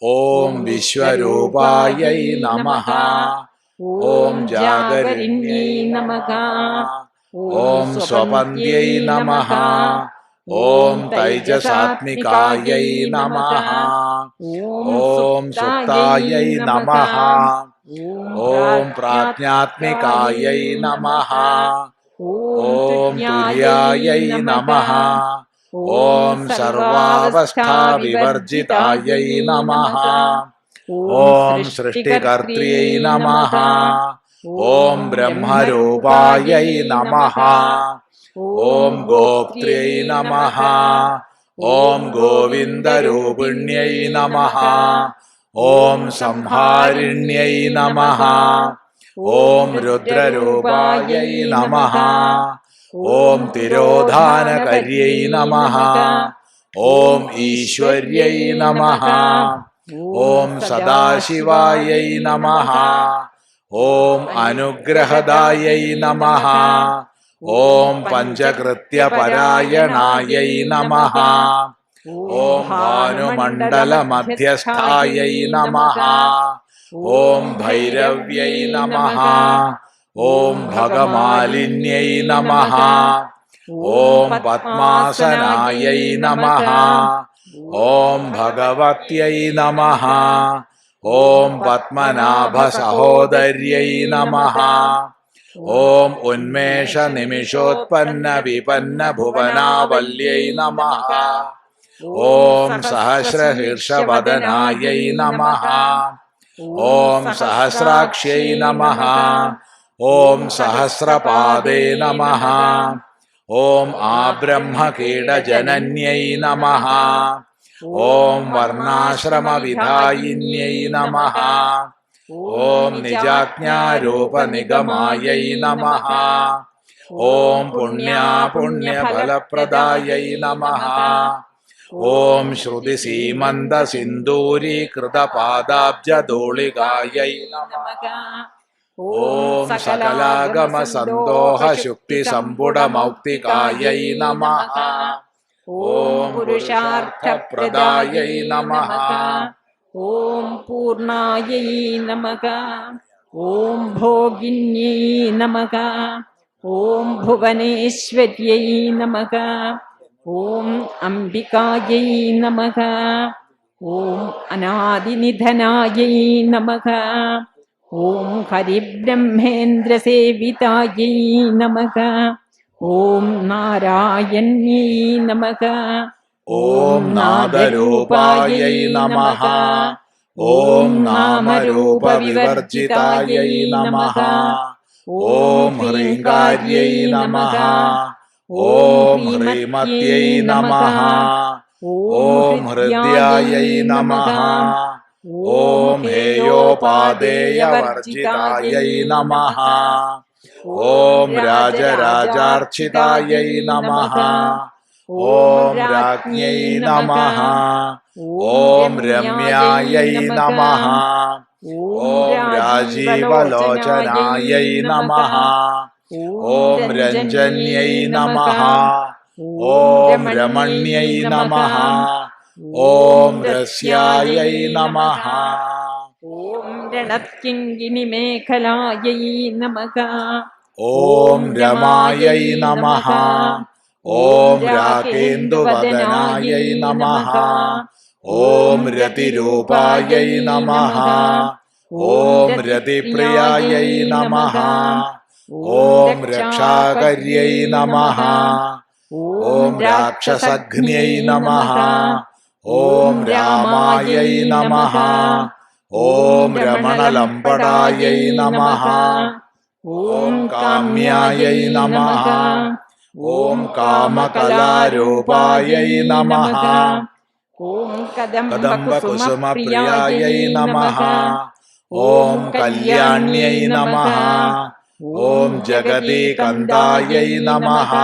S1: ഓം വിശ്വരൂപായൈ നമഃ. ഓം ജാഗരിണ്यै നമഃ. ഓം സ്വപന്ധ്यै നമഃ. ഓം തൈജസാത്മികായൈ നമഃ. ഓം സുപ്തായൈ നമഃ. ഓം പ്രാജ്ഞാത്മികായൈ നമഃ. ഓം തുര്യായൈ നമഃ. ഓം സർവാവസ്ഥാവിവർജിതായൈ നമഃ. ഓം സൃഷ്ടികർത്രൈ നമഃ. ഓം ബ്രഹ്മരൂപായൈ നമഃ. ഓം ഗോപ്ത്ര്യൈ നമഃ. ഓം ഗോവിന്ദരൂപിണ്यै നമഃ. ഓം സംഹാരിണ്यै നമഃ. ഓം രുദ്രരൂപായൈ നമഃ. ഓം തിരോധാനകര്यै നമഃ. ഓം ഈശ്വർयै നമഃ. ഓം സദാശിവായൈ നമഃ. ഓം അനുഗ്രഹദായൈ നമഃ. ഓം പഞ്ചകൃത്യപരായണായൈ നമഃ. ഓം ഭാനുമണ്ഡലമധ്യസ്ഥായൈ നമഃ. ഓം ഭൈരവ്യൈ നമഃ. ഓം ഭഗമാലിന്यै നമഃ. ഓം പദ്മാസനായൈ നമഃ. ഓം ഭഗവത്यै നമഃ. ഓം പത്മനാഭസഹോദര്यै നമഃ. ഓം ഉന്മേഷനിമിഷോത്പന്നവിപന്നഭുവനാവല്यै നമഃ. ഓം സഹസ്രശീർഷവദനായൈ നമഃ. ഓം സഹസ്രാക്ഷ്यै നമഃ. ഓം സഹസ്രപാദേ നമഃ. ഓം ആബ്രഹ്മകീടജനന്यै നമഃ. ഓം വർണ്ണാശ്രമവിധായിന്यै നമഃ. ഓം നിജാജ്ഞാരൂപനിഗമായൈ നമഃ. ഓം പുണ്യാപുണ്യഫലപ്രദായൈ നമഃ. ഓം ശ്രുതിസീമന്തസിന്ദൂരീകൃതപാദാബ്ജധൂളികായൈ നമഃ. ഓം സകലാഗമസന്തോഷശുക്തിസമ്പുടമൗക്തികായൈ നമഃ. ഓം പുരുഷാർത്ഥപ്രദായൈ നമഃ.
S2: ഓം പൂർണായൈ നമഃ. ഓം ഭോഗിന്യൈ നമഃ. ഓം ഭുവനേശ്വർयै നമഃ. ഓം അംബികായൈ നമഃ. ഓം അനാദിനിധനായൈ നമഃ. ഓം ഹരിബ്രഹ്മേന്ദ്രസേവിതായൈ നമഃ. ഓം നാരായണ്യൈ നമഃ.
S1: ഓം നാദരൂപായൈ നമഃ. ഓം നാമരൂപവിവർജിതായൈ നമഃ. ഓം ഹ്രീങ്കാര്यै നമഃ. ഓം ഹ്രീമത്यै നമഃ. ഓം ഹൃദ്യായൈ നമഃ. ഓം ഹേയോപാദേയവർജിതായൈ നമഃ. ഓം രാജരാജാർച്ചിതായൈ നമഃ. ഓം രാജ്ഞൈ നമഃ. ഓം രമ്യായൈ നമഃ. ഓം രാജീവലോചനായൈ നമഃ. ഓം രഞ്ജന്यै നമഃ. ഓം രമണ്यै നമഃ. ഓം രസ്യായൈ നമഃ.
S2: ഓം രണക്കിങ്കിണി മേഖലായൈ നമഃ.
S1: ഓം രമായൈ നമഃ. ഓം രാകേന്ദുവദനായൈ നമഃ. ഓം രതിരൂപായൈ നമഃ. ഓം രതിപ്രിയായൈ നമഃ. ഓം രക്ഷാകര്यै നമഃ. ഓം രാക്ഷസഘ്ന്यै നമഃ. ഓം രാമായൈ നമഃ. ഓം രമണലംബടായൈ നമഃ. ഓം കാമ്യായൈ നമഃ. ഓം കാമകലാരൂപായൈ നമഃ.
S2: ഓം
S1: കദംബകുസുമപ്രിയായൈ നമഃ. ഓം കല്യാണ്यै നമഃ. ഓം ജഗദീകന്തായൈ നമഃ.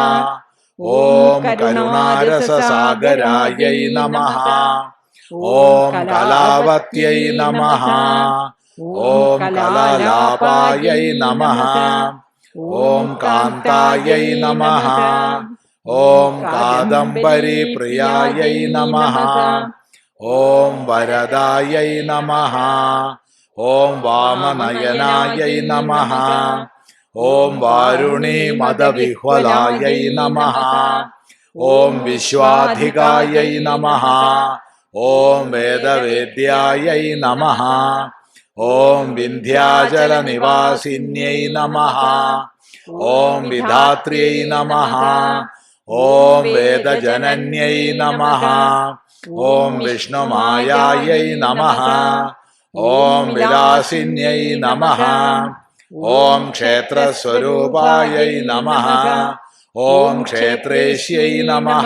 S1: ഓം കരുണാരസസാഗരായൈ നമഃ. ഓം കലാവത്यै നമഃ. ഓം കലാലാപായൈ നമഃ. ഓം കാന്തായൈ നമഃ. ഓം കാദംബരീപ്രിയായൈ നമഃ. ഓം വരദായൈ നമഃ. ഓം വാമനയനായൈ നമഃ. ഓം വാരുണീമദവിഹ്വലായൈ നമഃ. ഓം വിശ്വാധികായൈ നമഃ. ഓം വേദവേദ്യായൈ നമഃ. ഓം വിന്ധ്യാചലനിവാസിന്यै നമഃ. ഓം വിധാത്ര്यै നമഃ. ഓം വേദജനന്यै നമഃ. ഓം വിഷ്ണുമായാयै നമഃ. ഓം വിലാസിന്यै നമഃ. ഓം ക്ഷേത്രസ്വരൂപായൈ നമഃ. ഓം ക്ഷേത്രേശ്यै നമഃ.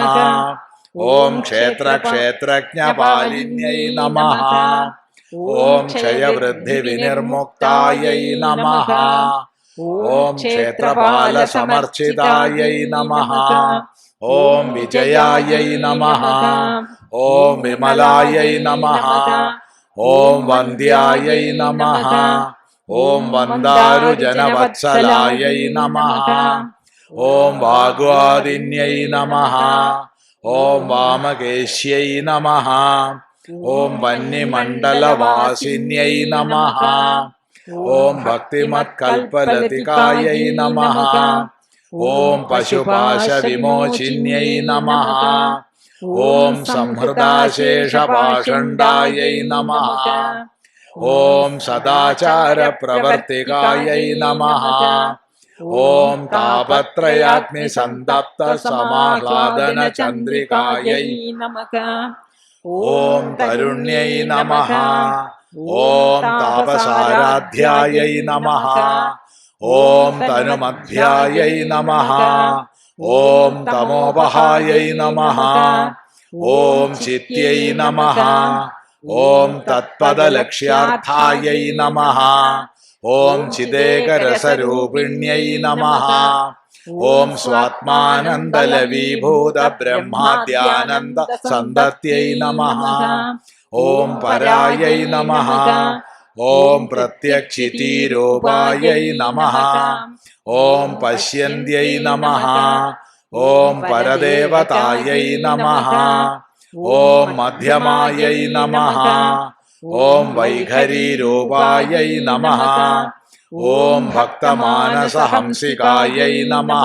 S1: ഓം ക്ഷേത്രക്ഷേത്രജ്ഞപാലിന്यै നമഃ. ഓം ക്ഷയവൃദ്ധിവിനിർമുക്തായൈ നമഃ. ഓം ക്ഷേത്രപാലസമർച്ചിതായൈ നമഃ. ഓം വിജയായൈ നമഃ. ഓം വിമലായൈ നമഃ. ഓം വന്ദ്യായൈ നമഃ. ഓം വന്ദാരുജനവത്സലായൈ നമഃ. ഓം വാഗ്വാദിന്यै നമഃ. ഓം വാമകേശ്यै നമഃ. ഓം വന്യമണ്ഡലവാസിന്यै നമഃ. ഓം ഭക്തിമത്കൽപലതികായൈ നമഃ. ഓം പശുപാശവിമോചിന്यै നമഃ. ഓം സംഹൃതാശേഷപാഷണ്ഡായൈ നമഃ. ഓം സദാചാരപ്രവർത്തികായൈ നമഃ. ഓം താപത്രയാഗ്നിസന്തപ്തസമാഹ്ലാദനചന്ദ്രികായൈ
S2: നമഃ.
S1: ഓം തരുണ്यै നമഃ. ഓം താപസാരാധ്യായൈ നമഃ. ഓം തനുമധ്യായൈ നമഃ. ഓം തമോപഹായൈ നമഃ. ഓം ചിത്यै നമഃ. ഓം തത്പദലക്ഷ്യാർത്ഥായൈ നമഃ. ഓം ചിദേകരസരൂപിണ്यै നമഃ. ഓം സ്വാത്മാനന്ദലവീഭൂത ബ്രഹ്മാദ്യാനന്ദ സന്തത്यै നമഃ. ഓം പരായൈ നമഃ. ഓം പ്രത്യക്ഷിതീരൂപായൈ നമഃ. ഓം പശ്യന്ത്यै നമഃ. ഓം പരദേവതായൈ നമഃ. ഓം മധ്യമായൈ നമഃ. ഓം വൈഖരീരൂപായൈ നമഃ. ഓം ഭക്തമാനസഹംസികായൈ നമഃ.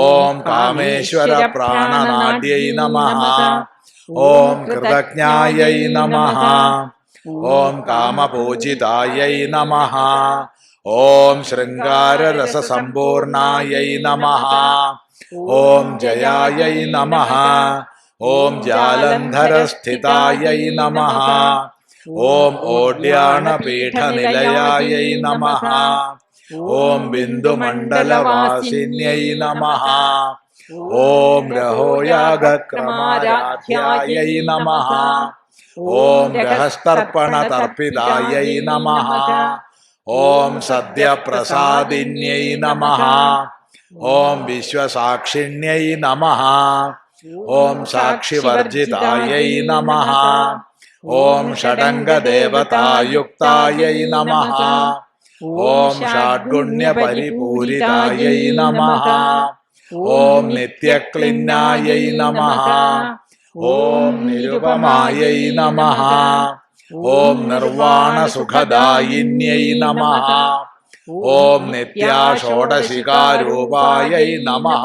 S1: ഓം കാമേശ്വരപ്രാണനാട്यै നമഃ. ഓം കൃതജ്ഞായൈ നമഃ. ഓം കാമപൂജിതായൈ നമഃ. ഓം ശൃംഗാരരസസമ്പൂർണായൈ നമഃ. ഓം ജയായൈ നമഃ. ഓം ജാലന്ധരസ്ഥിതായൈ നമഃ. ഓം ഓഡ്യാണപീഠനിലയായൈ നമഃ. ഓം ബിന്ദുമണ്ഡലവാസിന്यै നമഃ. ഓം രഹോയാഗക്രമാരാധ്യായൈ നമഃ. ഓം രഹസ്തർപ്പണതർപ്പിതായൈ നമഃ. ഓം സദ്യപ്രസാദിന്यै നമഃ. ഓം വിശ്വസാക്ഷിണ്यै നമഃ. ഓം സാക്ഷിവർജിതായൈ നമഃ. ഓം ഷഡംഗദേവതായുക്തായൈ നമഃ. ഓം ഷാഡ്ഗുണ്യപരിപൂരിതായൈ നമഃ. ഓം നിത്യക്ലിന്നായൈ നമഃ. ഓം നിരുപമായൈ നമഃ. ഓം നിർവാണസുഖദായിന്യൈ നമഃ. ഓം നിത്യാഷോഡശികാരൂപായൈ നമഃ.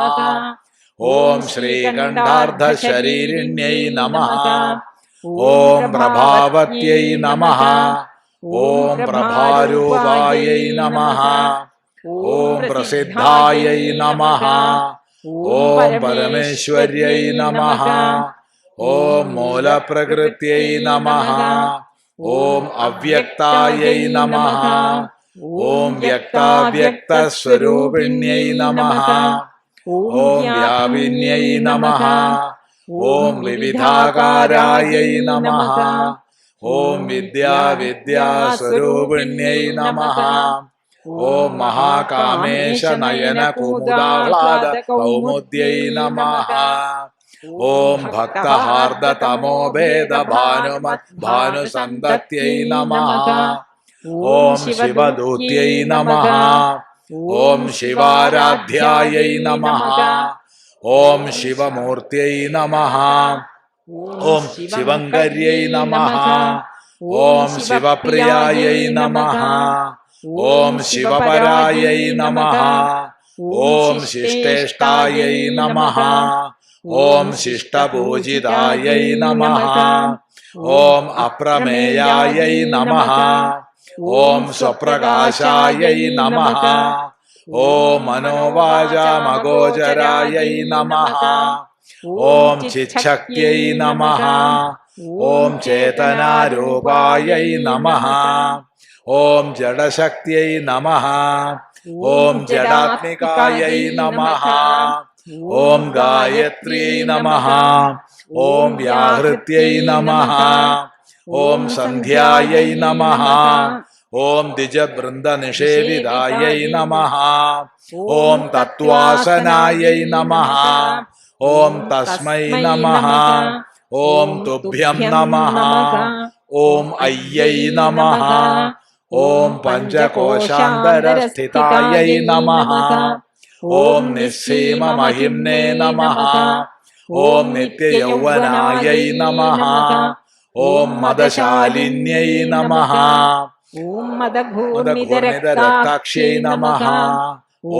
S1: ഓം ശ്രീകണ്ഠാർദ്ധശരീരിണ്യൈ നമഃ. ഓം പ്രഭാവത്यै നമഃ. ഓം പ്രഭാരൂപായൈ നമഃ. ഓം പ്രസിദ്ധായൈ നമഃ. ഓം പരമേശ്വർयै നമഃ. ഓം മൂലപ്രകൃത്यै നമഃ. ഓം അവ്യക്തായൈ നമഃ. ഓം വ്യക്താവ്യക്തസ്വരൂപിണ്യൈ നമഃ. ഓം വ്യാപിന്യൈ നമഃ. ഓം വിവിധാകാരായൈ നമഃ. ഓം വിദ്യാവിദ്യാസ്വരൂപിണ്യൈ നമഃ. ഓം മഹാകാമേശ നയന കുമുദാഹ്ലാദ കൗമുദ്യൈ നമഃ. ഓം ഭക്തഹാർദതമോഭേദ ഭാനുമത് ഭാനുസന്തത്यै നമഃ. ഓം ശിവദൂത്यै നമഃ. ഓം ശിവാരാധ്യായൈ നമഃ. ഓം ശിവമൂർത്തൈ നമഃ. ഓം ശിവങ്കരിयै നമഃ. ഓം ശിവപ്രിയായൈ നമഃ. ഓം ശിവപരായൈ നമഃ. ഓം ശിഷ്ടേഷ്ടായൈ നമഃ. ഓം ശിഷ്ടപൂജിതായൈ നമഃ. ഓം അപ്രമേയായൈ നമഃ. ഓം സ്വപ്രകാശായൈ നമഃ. ഓം മനോവാചാമഗോചരായൈ നമഃ. ഓം ചിച്ഛക്തിयै നമഃ. ഓം ചേതനാരൂപായൈ നമഃ. ഓം ജഡശക്തിयै നമഃ. ഓം ജഡാത്മികായൈ നമഃ. ഓം ഗായത്ര്यै നമഃ. ഓം വ്യാഹൃത്यै നമഃ. ഓം സന്ധ്യായൈ നമഃ. ഓം ദ്വിജവൃന്ദനിഷേവിതായൈ നമഃ. ഓം തത്വാസനായൈ നമഃ. ഓം തസ്മൈ നമഃ. ഓം തുഭ്യം നമഃ. ഓം അയ്യൈ നമഃ. ഓം പഞ്ചകോശാന്തരസ്ഥിതായൈ നമഃ. ഓം നിസ്സീമമഹിംനേ നമഃ. ഓം നിത്യയൗവനായൈ നമഃ. ഓം മദശാലിന്യൈ നമഃ.
S2: ഓം മദഘൂർണിതരക്താക്ഷ്यै
S1: മദഘൂർണിതരക്താക്ഷ്यै നമഃ.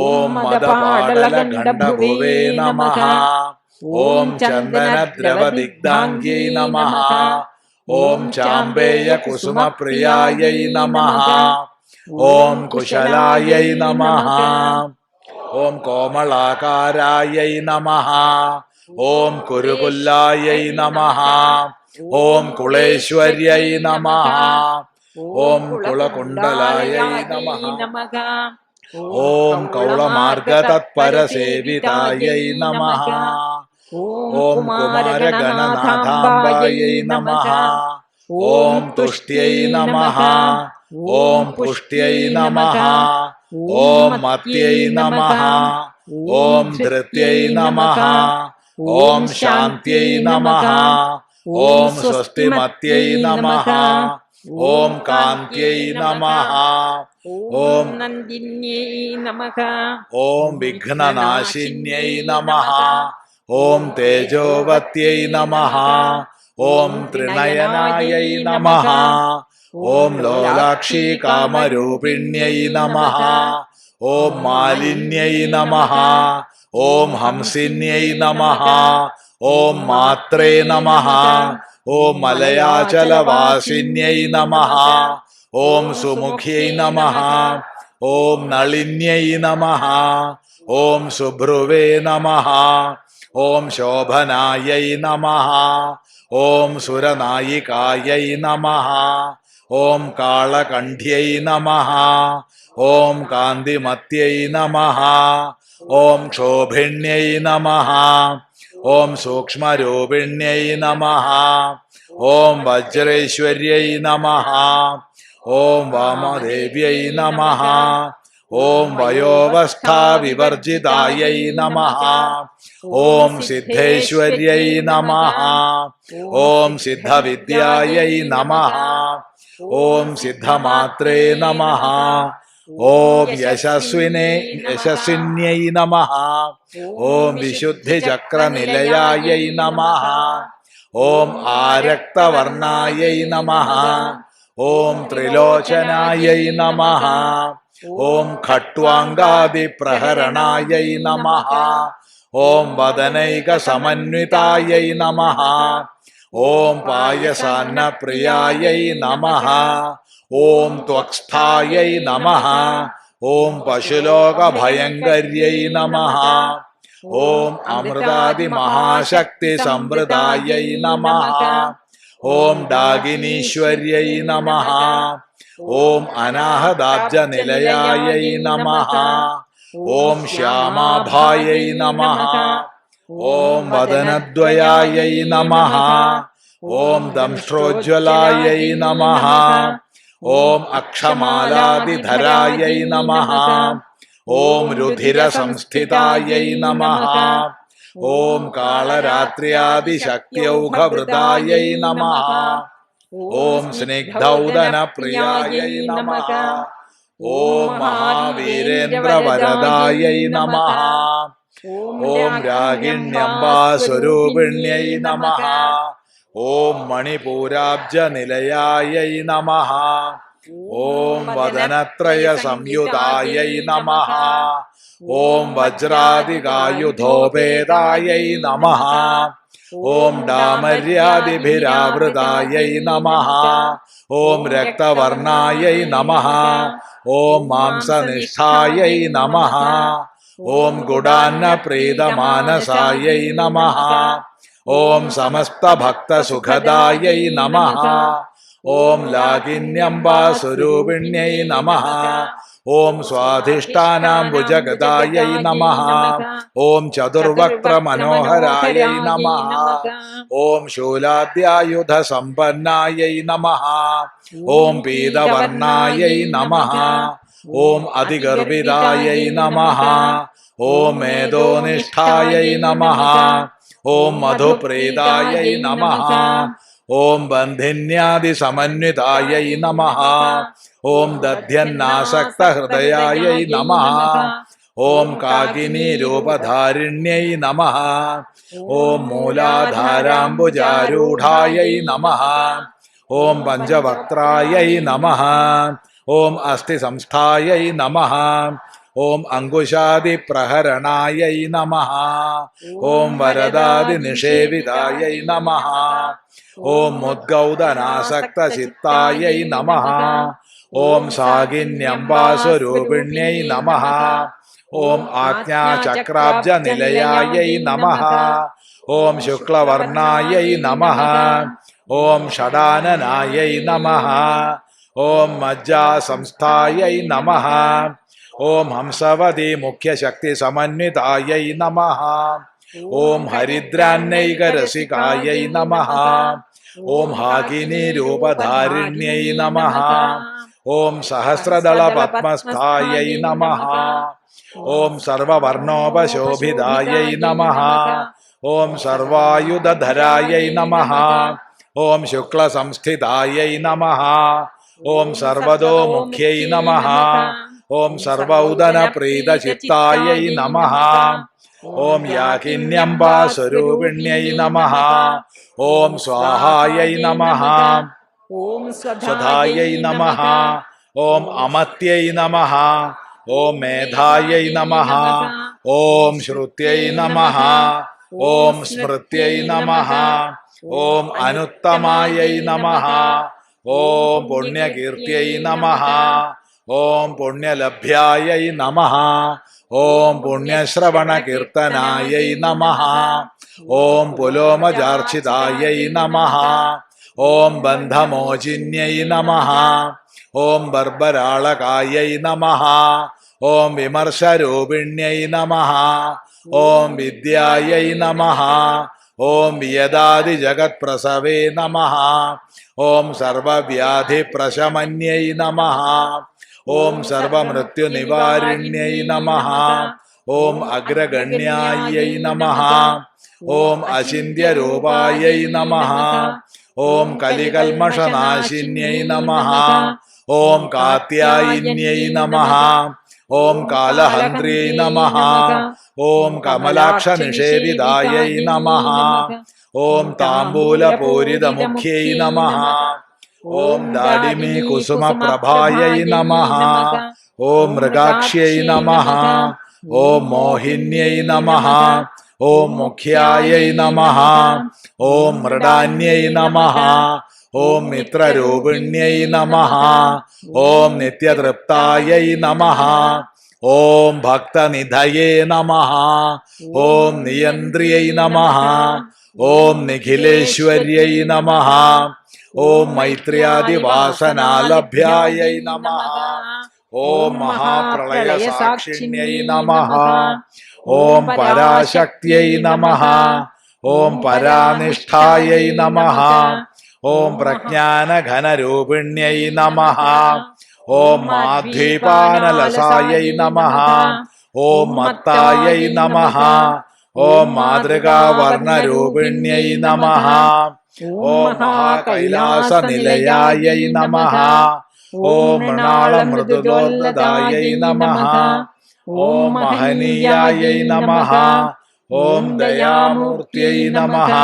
S1: ഓം മദപാടലഗണ്ഡഭുവേ നമഃ. ഓം ചന്ദനദ്രവദിഗ്ധാംഗ്यै നമഃ. ഓം ചാമ്പേയകുസുമപ്രിയായൈ നമഃ. ഓം കുശലായൈ നമഃ. ഓം കോമളാകാരായൈ നമഃ. ഓം കുരുകുല്ലായൈ നമഃ. ഓം കുളേശ്വർयै നമഃ. ഓം കുളകുണ്ടലായൈ നമഃ. ഓം കൗളമാർഗതത്പരസേവിതായൈ നമഃ. ഓം കുമാരഗണനാഥാംബായൈ നമഃ. ഓം തുഷ്ട്यै നമഃ. ഓം പുഷ്ട്यै നമഃ. ഓം മത്यै നമഃ. ഓം ധൃത്यै നമഃ. ഓം ശാന്ത്यै നമഃ. ഓം സ്വസ്തിമത്यै നമഃ. ഓം കാന്ത്यै നമഃ. ഓം
S2: നന്ദിന്യൈ നമഃ.
S1: ഓം വിഘ്നനാശിന്यै നമഃ. ഓം തേജോവത്यै നമഃ. ഓം ത്രിനയനായൈ നമഃ. ഓം ലോലാക്ഷി കാമരൂപിണ്यै നമഃ. ഓം മാലിന്यै നമഃ. ഓം ഹംസിന്यै നമഃ. ഓം മാത്രേ നമഃ. ഓം മലയാചലവാസിന്यै നമഃ. ഓം സുമുഖ്यै നമഃ. ഓം നളിന്यै നമഃ. ഓം സുഭ്രുവേ നമഃ. ഓം ശോഭനായൈ നമഃ. ഓം സുരനായികായൈ നമഃ. ഓം കാളകണ്ഠ്यै നമഃ. ഓം കാന്തിമത്यै നമഃ. ഓം ക്ഷോഭിണ്यै നമഃ. ഓം സൂക്ഷ്മരൂപിണ്यै നമഃ. ഓം വജ്രേശ്വർयै നമഃ. ഓം വാമദേവ്यै നമഃ. ഓം വയോവസ്ഥാവിവർജിതായൈ നമഃ. ഓം സിദ്ധേശ്വർयै നമഃ. ഓം സിദ്ധവിദ്യായൈ നമഃ. ഓം സിദ്ധമാത്രേ നമഃ. ഓം യശസ്വിന്യൈ നമഃ. ഓം വിശുദ്ധിചക്രനിലയായൈ നമഃ. ഓം ആരക്തവർണായൈ നമഃ. ഓം ത്രിലോചനായൈ നമഃ. ഓം ഖട്വാംഗാദിപ്രഹരണായൈ നമഃ. ഓം വദനൈകസമന്വിതായൈ നമഃ. ഓം പായസാന്നപ്രിയായൈ നമഃ. ഓം ത്വക്സ്ഥായൈ നമഃ. ഓം പശുലോകഭയങ്കരിयै നമഃ. ഓം അമൃതാദിമഹാശക്തിസംവൃതായൈ നമഃ. ഓം ഡാകിനീശ്വർयै നമഃ. ഓം അനാഹതാബ്ജനിലയായൈ നമഃ. ഓം ശ്യാമാഭായൈ നമഃ. ഓം വദനദ്വയായൈ നമഃ. ഓം ദംഷ്ട്രോജ്വലായൈ നമഃ. ഓം അക്ഷമാലാദിധരായൈ നമഃ. ഓം രുധിരസംസ്ഥിതായൈ നമഃ. ഓം കാളരാത്ര്യാദിശക്ത്യൗഘവൃതായൈ നമഃ. ഓം സ്നിഗ്ധൗദനപ്രിയായൈ നമഃ. ഓം മഹാവീരേന്ദ്രവരദായൈ നമഃ. ഓം രാഗിണ്യംബാസ്വരൂപിണ്यै നമഃ. ഓം മണിപൂരാബ്ജനിലയായൈ നമഃ. ഓം വദനത്രയസംയുതായൈ നമഃ. ഓം വജ്രാദികായുധോപേതായൈ നമഃ. ഓം ഡാമര്യാദിഭിരാവൃതായൈ നമഃ. ഓം രക്തവർണായൈ നമഃ. ഓം മാംസനിഷ്ഠായൈ നമഃ. ഓം ഗുഡാന്നപ്രീതമാനസായൈ നമഃ. ഓം സമസ്തഭക്തസുഖദായൈ നമഃ. ഓം ലാകിന്യംബാസ്വരൂപിണ്यै നമഃ. ഓം സ്വാധിഷ്ഠാനാംബുജഗദായൈ നമഃ. ഓം ചതുർവക്ത്രമനോഹരായൈ നമഃ. ഓം ശൂലാദ്യായുധസമ്പന്നായൈ നമഃ. ഓം പീതവർണായൈ നമഃ. ഓം അതിഗർഭിതായൈ നമഃ. ഓം മേധോനിഷ്ഠായൈ നമഃ. ഓം മധുപ്രീതായൈ നമഃ. ഓം ബന്ധിന്യാദിസമന്വിതായൈ നമഃ. ഓം ദധ്യന്നാസക്തഹൃദയായൈ നമഃ. ഓം കാകിനീരൂപധാരിണ്यै നമഃ. ഓം മൂലാധാരാംബുജാരൂഢായൈ നമഃ. ഓം പഞ്ചവക്ത്രായൈ നമഃ. ഓം അസ്ഥിസംസ്ഥായൈ നമഃ. ഓം അങ്കുശാദിപ്രഹരണായൈ നമഃ. ഓം വരദാദിനിഷേവിതായൈ നമഃ. ഓം മുദ്ഗൗദനാസക്തചിത്തായൈ നമഃ. ഓം സാകിന്യംബാസ്വരൂപിണ്यै നമഃ. ഓം ആജ്ഞാചക്രാബ്ജനിലയായൈ നമഃ. ഓം ശുക്ലവർണായൈ നമഃ. ഓം ഷഡാനനായൈ നമഃ. ഓം മജ്ജാസംസ്ഥായൈ നമഃ. ഓം ഹംസവതി മുഖ്യശക്തിസമന്വിതായൈ നമഃ. ഓം ഹരിദ്രാന്നൈകരസികായൈ നമഃ. ഓം ഹാകിനീരൂപധാരിണ്यै നമഃ. ഓം സഹസ്രദളപത്മസ്ഥായൈ നമഃ. ഓം സർവവർണോപശോഭിതായൈ നമഃ. ഓം സർവായുധധരായൈ നമഃ. ഓം ശുക്ലസംസ്ഥിതായൈ നമഃ. ഓം സർവതോമുഖ്यै നമഃ. ഓം സർവൗദനപ്രീതചിത്തായൈ നമഃ. ഓം യാകിന്യംബാസ്വരൂപിണ്यै നമഃ. ഓം സ്വാഹായൈ നമഃ.
S2: ഓം
S1: സ്വധായൈ നമഃ. ഓം അമത്यै നമഃ. ഓം മേധായൈ നമഃ. ഓം ശ്രുത്यै നമഃ. ഓം സ്മൃത്यै നമഃ. ഓം അനുത്തമായൈ നമഃ. ഓം പുണ്യകീർത്യൈ നമഃ. ഓം പുണ്യലഭ്യായൈ നമഃ. ഓം പുണ്യശ്രവണകീർത്തനായൈ നമഃ. ഓം പുലോമജാർച്ചിതായൈ നമഃ. ഓം ബന്ധമോചിന്यै നമഃ. ഓം ബർബരാളകായൈ നമഃ. ഓം വിമർശരൂപിണ്यै നമഃ. ഓം വിദ്യായൈ നമഃ. ഓം വിയദാദിജഗത്പ്രസവേ നമഃ. ഓം സർവവ്യാധിപ്രശമന്यै നമഃ. ഓം സർവമൃത്യുനിവാരിണ്यै നമഃ. ഓം അഗ്രഗണ്യാयै നമഃ. ഓം അചിന്യരൂപായൈ നമഃ. ഓം കലികൽമഷനാശിന്यै നമഃ. ഓം കാത്യായിന്यै നമഃ. ഓം കാലഹന്ത്ര്यै നമഃ. ഓം കമലാക്ഷനിഷേവിതാयै നമഃ. ഓം താംബൂലപൂരിതമുഖ്यै നമഃ. ഓം ദാഡിമീ കുസുമപ്രഭാयै നമഃ. ഓം മൃഗാക്ഷ്यै നമഃ. ഓം മോഹിന്यै നമഃ. ഓം മുഖ്യാयै നമഃ. ഓം മൃഡാന്यै നമഃ. ഓം മിത്രരൂപിണ്यै നമഃ. ഓം നിത്യതൃപ്താयै നമഃ. ഓം ഭക്തനിധയേ നമഃ. ഓം നിയന്ത്രിयै നമഃ. ഓം നിഖിലേശ്വർयै നമഃ. ഓം മൈത്ര്യാദിവാസനാലഭ്യാयै നമഃ. ഓം മഹാപ്രളയസാക്ഷിണ്यै നമഃ. ഓം പരാശക്തിयै നമഃ. ഓം പരാനിഷ്ഠാयै നമഃ. ഓം പ്രജ്ഞാനഘനരൂപിണ്यै നമഃ. ഓം മാധ്വീപാനലസാयै നമഃ. ഓം മത്താयै നമഃ. ഓം മാതൃകാവർണരൂപിണ്यै നമഃ. ഓം മഹാകൈലാസനിലയാयै നമഃ. ഓം മൃണാളമൃദുലോദ്ഗതാयै നമഃ. ഓം മഹനീയാयै നമഃ. ഓം ദയാമൂർത്തിयै നമഃ.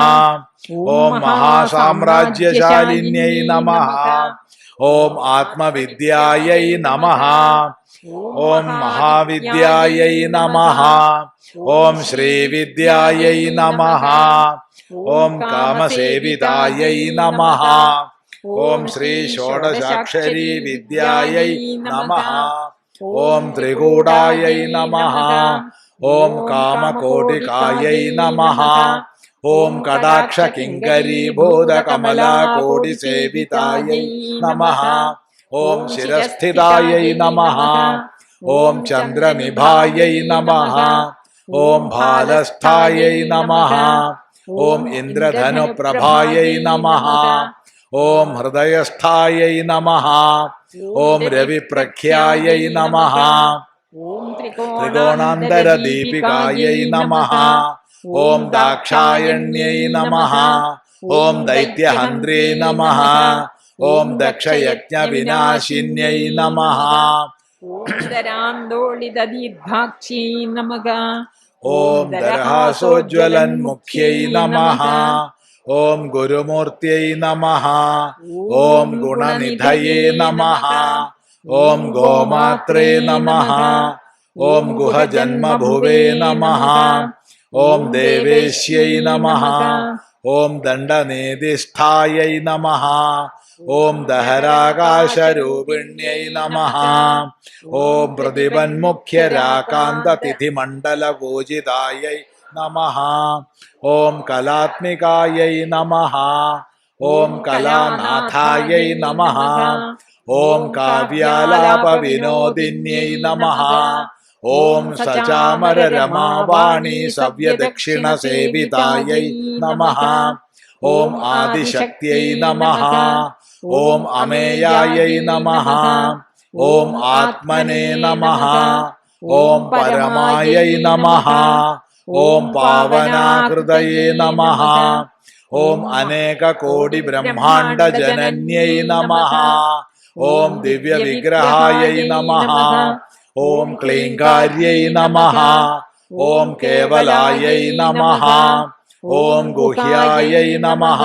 S1: ഓം മഹാസാമ്രാജ്യശാലിന്यै നമഃ. ഓം ആത്മവിദ്യാयै നമഃ. ഓം മഹാവിദ്യാयै നമഃ. ഓം ശ്രീവിദ്യാयै നമഃ. ഓം കാമസേവിതാयै നമഃ. ഓം ശ്രീ ഷോഡശാക്ഷരീ വിദ്യാयै നമഃ. ഓം ത്രികൂടാयै നമഃ. ഓം കാമകോടികാयै നമഃ. ഓം കടാക്ഷ കിങ്കരീഭൂത കമലാകോടിസേവിതാयै നമഃ. ഓം ശിരസ്ഥിതാयै നമഃ. ഓം ചന്ദ്രനിഭാयै നമഃ. ഓം ഭാലസ്ഥാयै നമഃ. ഓം ഇന്ദ്രധനുപ്രഭാयै നമഃ. ഓം ഹൃദയസ്ഥാयै നമഃ. ഓം രവിപ്രഖ്യാयै നമഃ. ത്രികോണാന്തരദീപികാयै നമഃ. ഓം ദാക്ഷായണ്यै നമഃ. ഓം ദൈത്യഹന്ത്ര്यै നമഃ. ഓം ദക്ഷയജ്ഞവിനാശിന്यै നമഃ.
S2: ദീർഘാക്ഷി നമഃ.
S1: ഓം ദരഹാസോജ്വലന്മുഖ്यै നമഃ. ഓം ഗുരുമൂർത്തിयै നമഃ. ഓം ഗുണനിധയേ നമഃ. ഓം ഗോമാത്രേ നമഃ. ഓം ഗുഹജന്മഭുവേ നമഃ. ഓം ദേവേശ്यै നമഃ. ഓം ദണ്ഡനേദിസ്ഥാयै നമഃ. ഓം ദഹരാകാശരൂപിണ്यै നമഃ. ഓം പ്രതിപന്മുഖ്യരാകാന്തതിഥിമണ്ഡലപൂജിതാयै നമഃ. ഓം കലാത്മികാयै നമഃ. ഓം കലാനാഥാयै നമഃ. ഓം കാവ്യാലാപവിനോദിന്यै നമഃ. ഓം സചാമരരമാവാണി സവ്യദക്ഷിണസേവിതാयै നമഃ. ഓം ആദിശക്തിयै നമഃ. ഓം അമേയാयै നമഃ. ഓം ആത്മനേ നമഃ. ഓം പരമാयै നമഃ. ഓം പാവനാകൃതയേ നമഃ. ഓം അനേകകോടി ബ്രഹ്മാണ്ഡജനന്यै നമഃ. ഓം ദിവ്യവിഗ്രഹാयै നമഃ. ഓം ക്ലീങ്കാര്यै നമഃ. ഓം കേവലാयै നമഃ. ഓം ഗുഹ്യാयै നമഃ.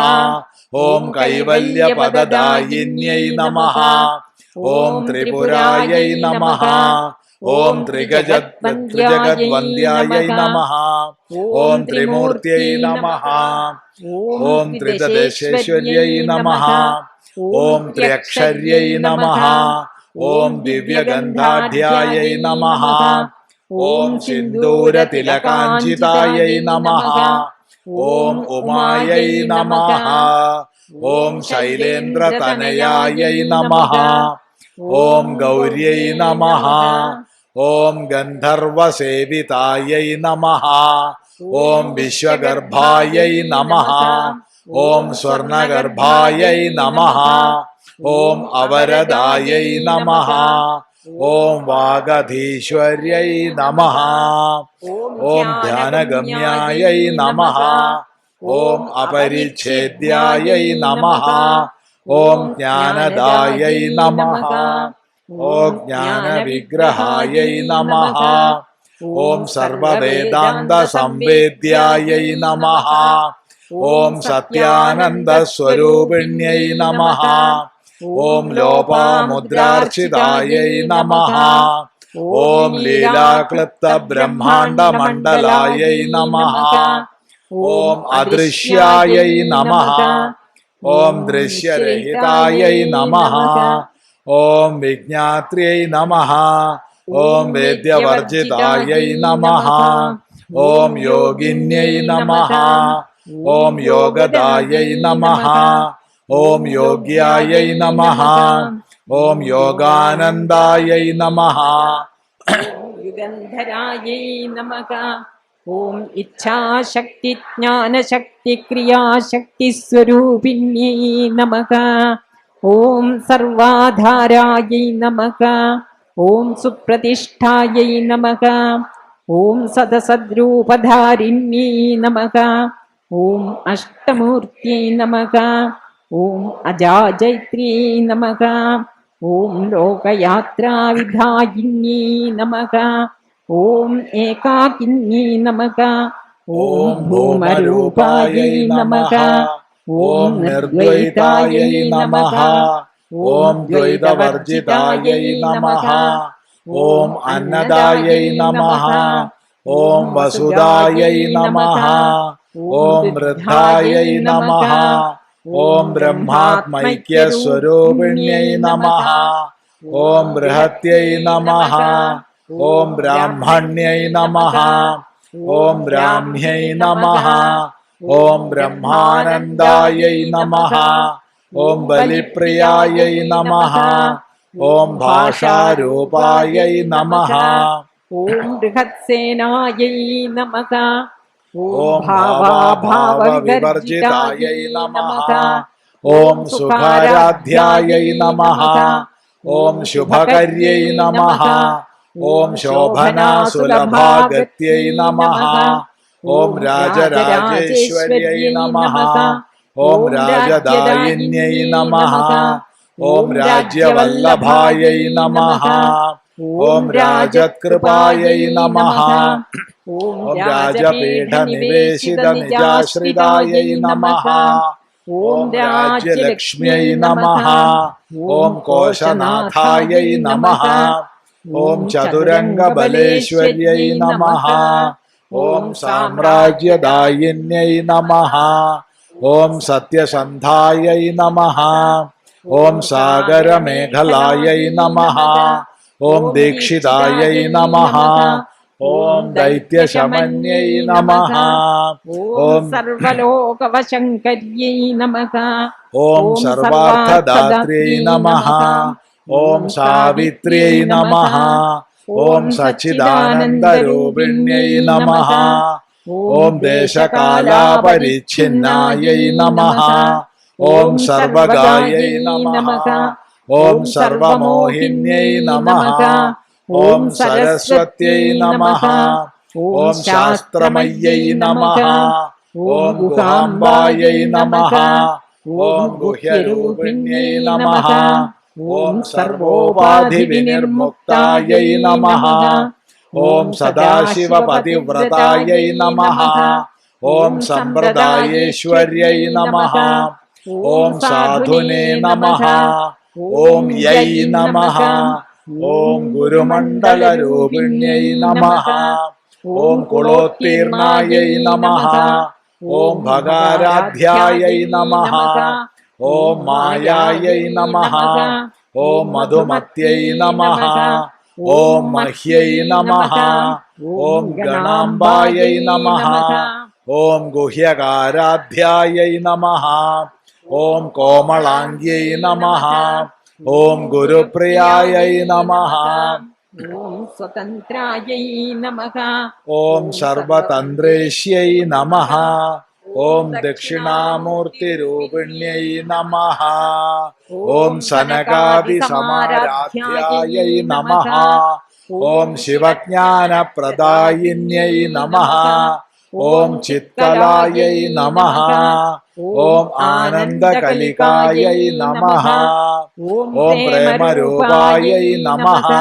S1: ഓം കൈവല്യപദദായിന്यै നമഃ. ഓം ത്രിപുരാयै നമഃ. ഓം ത്രിജഗദ്വന്ദ്യാयै നമഃ. ഓം ത്രിമൂർത്തിयै നമഃ. ഓം ത്രിദശേശ്വർयै നമഃ. ഓം ത്ര്യക്ഷര്यै നമഃ. ഓം ദിവ്യഗന്ധാഢ്യാयै നമഃ. ഓം സിന്ദൂരതിലകാഞ്ചിതാयै നമഃ. ഓം ഉമാयै നമഃ. ഓം ശൈലേന്ദ്രതനയാयै നമഃ. ഓം ഗൗര്यै നമഃ. ഓം ഗന്ധർവസേവിതാयै നമഃ. ഓം വിശ്വഗർഭാयै നമഃ. ഓം സ്വർണഗർഭാयै നമഃ. ഓം അവരദാयै നമഃ. ഓം വാഗധീശ്വർयै നമഃ. ഓം ധ്യാനഗമ്യാयै നമഃ. ഓം അപരിച്ഛേദ്യാयै നമഃ. ഓം ജ്ഞാനദാयै നമഃ. ഓം ജ്ഞാനവിഗ്രഹായൈ നമഃ. ഓം സർവവേദാന്ത സംവേദ്യായൈ നമഃ. ഓം സത്യാനന്ദസ്വരൂപിണ്യൈ നമഃ. ഓം ലോപാമുദ്രാർച്ചിതായൈ നമഃ. ഓം ലീലാക്ലിപ്ത ബ്രഹ്മാണ്ഡമണ്ഡലായൈ നമഃ. ഓം അദൃശ്യായൈ നമഃ. ഓം ദൃശ്യരഹിതായൈ നമഃ. ഓം വിജ്ഞാത്ര്യൈ നമഃ. ഓം വേദ്യവർജിതായൈ നമഃ. ഓം യോഗിന്യൈ നമഃ. ഓം യോഗദായൈ നമഃ. ഓം യോഗ്യായൈ നമഃ. ഓം യോഗാനന്ദായൈ നമഃ.
S2: യുഗന്ധരായൈ നമഃ. ഓം ഇച്ഛാശക്തി ജ്ഞാനശക്തി ക്രിയാശക്തി സ്വരൂപിണ്യൈ നമഃ. ഓം സർവാധാരായൈ നമഃ. ഓം സുപ്രതിഷ്ഠായൈ നമഃ. ഓം സദസദ്രൂപധാരിണ്യൈ നമഃ. ഓം അഷ്ടമൂർത്യൈ നമഃ. ഓം അജാജൈത്ര്യൈ നമഃ. ഓം ലോകയാത്രാവിധായിന്യൈ നമഃ. ഓം ഏകാകിന്യൈ നമഃ. ഓം ഭൂമരൂപായൈ നമഃ. ഓം നിർദ്വൈതായൈ നമഃ.
S1: ഓം ദ്വൈതവർജിതായൈ നമഃ. ഓം അന്നദായൈ നമഃ. ഓം വസുദായൈ നമഃ. ഓം വൃദ്ധായൈ നമഃ. ഓം ബ്രഹ്മാത്മൈക്യസ്വരൂപിണ്യൈ നമഃ. ഓം ബൃഹത്यै നമഃ. ഓം ബ്രാഹ്മണ്यै നമഃ. ഓം ബ്രാഹ്മ്यै നമഃ. ഓം ബ്രഹ്മാനന്ദായൈ നമഃ. ഓം ബലിപ്രിയായൈ നമഃ. ഓം ഭാഷാരൂപായൈ നമഃ.
S2: ഓം ബൃഹത്സേനായൈ നമഃ.
S1: ഓം ഭാവാഭാവവിവർജിതായൈ നമഃ. ഓം സുഖാരാധ്യായൈ നമഃ. ഓം ശുഭകര്यै നമഃ. ഓം ശോഭനാസുലഭാഗത്यै നമഃ. ഓം രാജരാജേശ്വർयै നമഃ. ഓം രാജദായിന്यै നമഃ. ഓം രാജ്യവല്ലഭായൈ നമഃ. ഓം രാജകൃപായൈ നമഃ. ഓം രാജപീഠനിവേശിതനിജാശ്രിതായൈ നമഃ. ഓം രാജ്യലക്ഷ്മ്यै നമഃ. ഓം കോശനാഥായൈ നമഃ. ഓം ചതുരംഗബലേശ്വർयै നമഃ. ഓം സാമ്രാജ്യദായിന്यै നമഃ. ഓം സത്യസന്ധായൈ നമഃ. ഓം സാഗരമേഖലായൈ നമഃ. ഓം ദീക്ഷിതായൈ നമഃ. ഓം ദൈത്യശമന്यै നമഃ.
S2: ഓം സർവലോകവശങ്കര്यै നമഃ.
S1: ഓം സർവാർത്ഥദാത്ര്यै നമഃ. ഓം സാവിത്ര്यै നമഃ. ഓം സച്ചിദാനന്ദരൂപിണ്यै നമഃ. ഓം ദേശകാലാപരിച്ഛിന്നായൈ നമഃ. ഓം സർവഗായൈ നമഃ. ഓം സർവമോഹിന്यै നമഃ. ഓം സരസ്വത്यै നമഃ. ഓം ശാസ്ത്രമയ്यै നമഃ. ഓം ഗുഹാംബായൈ നമഃ. ഓം ഗുഹ്യരൂപിണ്यै നമഃ. ഓം സർവോപാധിവിനിർമുക്തായൈ നമഃ. ഓം സദാശിവപതിവ്രതായൈ നമഃ. ഓം സമ്പ്രദായേശ്വർयै നമഃ. ഓം സാധുനേ നമഃ. ഓം യൈ നമഃ. ഓം ഗുരുമണ്ഡലരൂപിണ്यै നമഃ. ഓം കുളോത്തീർണായൈ നമഃ. ഓം ഭഗാരാധ്യായൈ നമഃ. ഓം മായായൈ നമഃ. ഓം മധുമത്यै നമഃ. ഓം മഹ്यै നമഃ. ഓം ഗണാംബായൈ നമഃ. ഓം ഗുഹ്യകാരാധ്യായൈ നമഃ. ഓം കോമളാംഗ്यै നമഃ. ഓം ഗുരുപ്രിയായൈ നമഃ.
S2: ഓം സ്വതന്ത്രായൈ നമഃ.
S1: ഓം സർവതന്ത്രേഷ്यै നമഃ. ഓം ദക്ഷിണാമൂർത്തിരൂപിണ്यै നമഃ. ഓം സനകാദിസമാരാധ്യായൈ നമഃ. ഓം ശിവജ്ഞാനപ്രദായിന്यै നമഃ. ഓം ചിത്കലായൈ നമഃ. ഓം ആനന്ദകലികായൈ നമഃ. ഓം പ്രേമരൂപായൈ നമഃ.